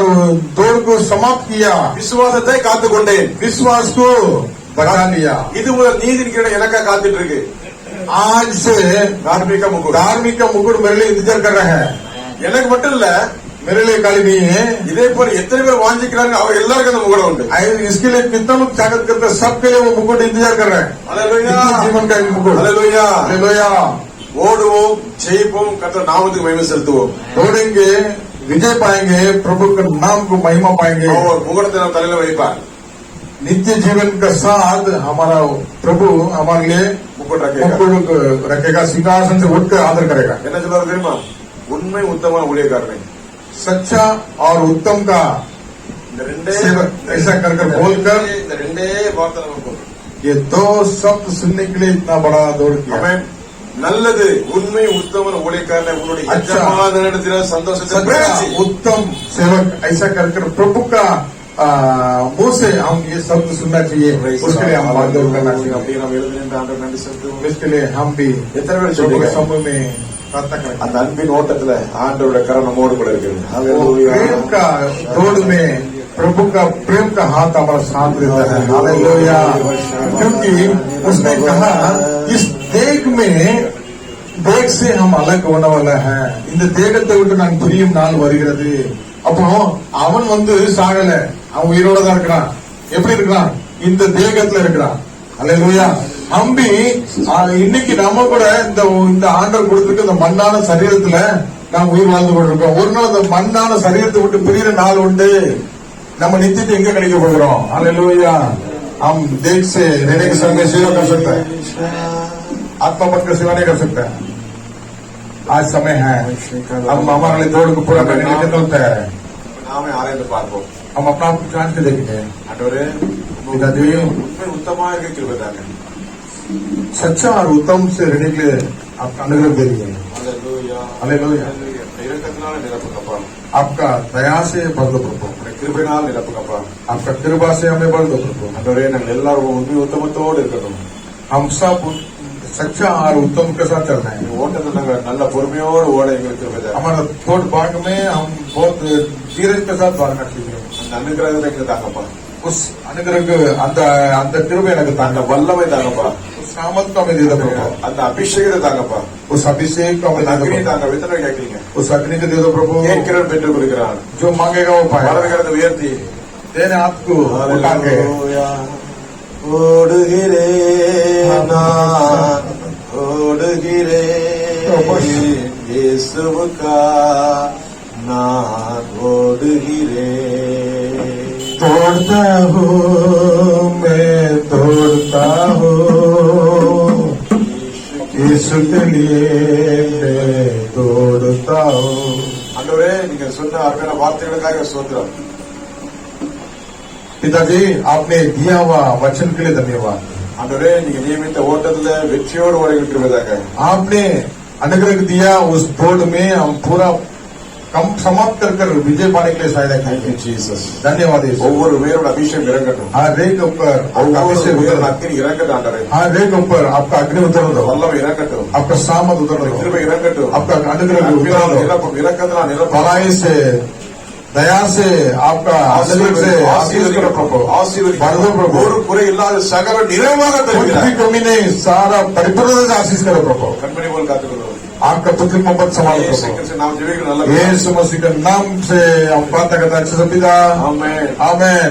Speaker 2: दौड़ को समाप्त किया,
Speaker 1: விசுவாசத்தை காத்துக் கொண்டேன்.
Speaker 2: विश्वास को बचा लिया.
Speaker 1: இது முதல் நீதியின் கீழே எனக்கா காத்துட்டு இருக்கு.
Speaker 2: आज से
Speaker 1: धार्मिक मुकुट
Speaker 2: धार्मिक का मुकुट मेरे लिए इंतजार कर रहा है.
Speaker 1: எனக்கு மட்டும் இல்ல,
Speaker 2: मेरे लिए खाली नहीं है.
Speaker 1: இதே போல எத்தனை பேர் வாஞ்சிக்கிறாங்க, அவங்க எல்லாருக்கும் அந்த முகுடம் உண்டு.
Speaker 2: इसके लिए कितना लोग स्वागत करते हैं, सबके लिए वो मुकुट इंतजार कर रहे हैं.
Speaker 1: हालेलुया.
Speaker 2: जीवन का एक मुकुट.
Speaker 1: हालेलुया.
Speaker 2: हालेलुया.
Speaker 1: ஓடுவோம், ஜெயிப்போம், கர்த்தர் நாமத்துக்கு மகிமை செலுத்துவோம்.
Speaker 2: दौड़ेंगे, विजय पाएंगे, प्रभु के नाम को महिमा पाएंगे
Speaker 1: और முகுடத்தை நம்ம தலையில வைப்பார்.
Speaker 2: नित्य जीवन का साथ हमारा प्रभु हमारे लिए
Speaker 1: முக்குட் ரக்கேகா.
Speaker 2: मुकुट रखेगा, सिंहासन से उठकर आदर करेगा.
Speaker 1: என்ன சொல்றாரு தெரியுமா? உண்மை உத்தம ஊழியக்காரன்.
Speaker 2: सच्चा और उत्तम का
Speaker 1: இந்த ரெண்டே
Speaker 2: सेवक ऐसा कर कर बोलकर
Speaker 1: இந்த ரெண்டே வார்த்தை நமக்கு
Speaker 2: ये 2 शब्द सुनने के लिए इतना बड़ा दौड़ किया.
Speaker 1: ஆமென். நல்லது, உண்மை உத்தம ஊழியக்காரன் உன்னுடைய
Speaker 2: अच्छा.
Speaker 1: எஜமானனிடத்தில் சந்தோஷத்தை
Speaker 2: सच्चा
Speaker 1: பேசி.
Speaker 2: उत्तम सेवक ऐसा कर कर प्रभु का मुंह से हम ये शब्द सुनना चाहिए, उसके लिए हम भागदौड़ करना चाहिए।
Speaker 5: அப்படியே நம்ம எழுதுகின்ற ஆண்டவர் நன்றி செலுத்துவோம்.
Speaker 2: इसके लिए हम भी
Speaker 5: எத்தனை பேர்
Speaker 2: प्रभु के
Speaker 5: சொல்றீங்க
Speaker 2: समूह में प्रार्थना करें।
Speaker 5: அந்த அன்பின் ஓட்டத்துல ஆண்டவருடைய கரம் நம்மோடு கூட இருக்குது.
Speaker 2: वो
Speaker 5: ஹalleluya.
Speaker 2: प्रेम का दौड़ में प्रभु का प्रेम का हाथ हमारा साथ देता है। हालेलुया। क्योंकि उसने कहा इस देख में देख से हम अलग होने वाला है, இந்த தேகத்தை விட்டு நான் பிரியும் நாள் வருகிறது. அப்போ அவன் வந்து சாகல, அவன் உயிரோட தான் இருக்கிறான். எப்படி இருக்கிறான்? இந்த தேகத்துல இருக்கிறான். அல்லேலூயா. நம்பி இன்னைக்கு நம்ம கூட இந்த ஆண்டவர் கொடுத்திருக்க இந்த மண்ணான சரீரத்துல நாம் உயிர் வாழ்ந்து கொண்டிருக்கோம். ஒரு நாள் அந்த மண்ணான சரீரத்தை விட்டு பிரிகிற நாள் உண்டு. நம்ம நித்தியத்தை எங்க கிடைக்க போகிறோம்? அல்லேலூயா. हम देख से रहने के संग में सेवा कर सकते हैं, आत्मा पद का सेवा नहीं कर सकते हैं। आज समय है, हम हमारे लिए दौड़ को पूरा करने के लिए निकलते हैं।
Speaker 5: நாமே ஆராய்ந்து பார்ப்போம்.
Speaker 2: हम अपना आप जान के देखते हैं।
Speaker 5: ஆண்டவரே
Speaker 2: पिताजी
Speaker 5: உண்மை உத்தமமாக இருக்க கிருபை தாங்க.
Speaker 2: सच्चा और उत्तम से रहने के लिए आपका अनुग्रह दे दिए।
Speaker 5: ஹalleluya.
Speaker 2: हालेलुया।
Speaker 5: இரக்கத்தினால நிரப்புங்கப்பா.
Speaker 2: आपका दया से भर दो प्रभु,
Speaker 5: உடைய கிருபையினால் நிரப்புங்கப்பா.
Speaker 2: आपका कृपा से हमें भर दो प्रभु।
Speaker 5: ஆண்டவரே நாங்கள் எல்லாரும் உண்மை உத்தமத்தோடு இருக்கணும்.
Speaker 2: हम सब सच्चा और उत्तम के साथ चल रहे हैं।
Speaker 5: இந்த ஓட்டத்தில் நாங்கள் நல்ல பொறுமையோடு ஓட எங்களுக்கு கிருபை தாங்க.
Speaker 2: हमारा थोड़ भाग में हम बहुत धीरज के साथ भागना चाहिए।
Speaker 5: அந்த அனுகிரகத்தை எங்களுக்கு தாங்கப்பா.
Speaker 2: उस अनुग्रह அந்த கிருபை எனக்கு
Speaker 5: அந்த
Speaker 2: தாங்க।
Speaker 5: வல்லமை தாங்கப்பா.
Speaker 2: उस सामर्थ को हमें दे दो प्रभु,
Speaker 5: அந்த அபிஷேகத்தை தாங்கப்பா.
Speaker 2: उस अभिषेक को हमें
Speaker 5: அந்த
Speaker 2: दे दो
Speaker 5: அக்னி
Speaker 2: प्रभु,
Speaker 5: தாங்க. எத்தனை கேட்கறீங்க?
Speaker 2: उस अग्नि को दे दो प्रभु।
Speaker 5: கேட்கிறவன் பெற்றுக் கொடுக்கிறான்.
Speaker 2: जो मांगेगा वो पाएगा।
Speaker 5: வலது கரத்தை உயர்த்தி
Speaker 2: देने हाथ को उठा के
Speaker 5: ஹalleluya. ஓடுகிறேன் நான், ஓடுகிறேன் இயேசுவுக்கா நான் ஓடுகிறேன்.
Speaker 2: दौड़ता हूँ मैं, दौड़ता हूँ यीशु के लिए मैं दौड़ता हूँ।
Speaker 5: ஆண்டவரே நீங்க சொன்ன அருமையான வார்த்தைகளுக்காக ஸ்தோத்திரம்.
Speaker 2: पिताजी आपने दिया हुआ वचन के लिए धन्यवाद।
Speaker 5: ஆண்டவரே நீங்க நியமித்த ஓட்டத்துல வெற்றியோடு ஓடிக்கிட்டு
Speaker 2: आपने अनुग्रह दिया, उस दौड़ में हम पूरा कम समाप्त कर विजय पाने के लिए सहायता करेंगे।
Speaker 5: ஜீசஸ்.
Speaker 2: धन्यवाद यीशु।
Speaker 5: ஒவ்வொரு பேரோட அபிஷேகம் இறங்கட்டும்.
Speaker 2: हर एक ऊपर आपका
Speaker 5: ஒவ்வொரு
Speaker 2: अभिषेक
Speaker 5: பேரோட
Speaker 2: उतर,
Speaker 5: அக்கினி இறங்கட்டும் ஆண்டவரே.
Speaker 2: हर एक ऊपर आपका अग्नि उतर दो,
Speaker 5: வல்லமை இறங்கட்டும்.
Speaker 2: आपका सामत उतर दो,
Speaker 5: கிருபை இறங்கட்டும்.
Speaker 2: आपका अनुग्रह उतर
Speaker 5: அன்பினால்
Speaker 2: दो,
Speaker 5: நிரப்பும். இரக்கத்தினால் நிரப்பும்.
Speaker 2: भलाई से दया से आपका अनुग्रह से आशीष करो प्रभु, भर दो प्रभु।
Speaker 5: ஒரு குறை இல்லாத சகல நிறைவாக
Speaker 2: कुछ भी
Speaker 5: தருகிறார்.
Speaker 2: कमी नहीं, सारा परिपूर्णता से आशीष करो प्रभु।
Speaker 5: கண்மணி போல் காத்துக்கொள்வோம்.
Speaker 2: आपका पुत्र मोहम्मद संभालो
Speaker 5: இயேசு
Speaker 2: प्रभु।
Speaker 5: கிறிஸ்து நாம் ஜெபிக்கிற நல்ல
Speaker 2: यीशु मसीह के नाम से हम प्रार्थना करते हैं। अच्छा पिता,
Speaker 5: ஆமென்.
Speaker 2: आमेन।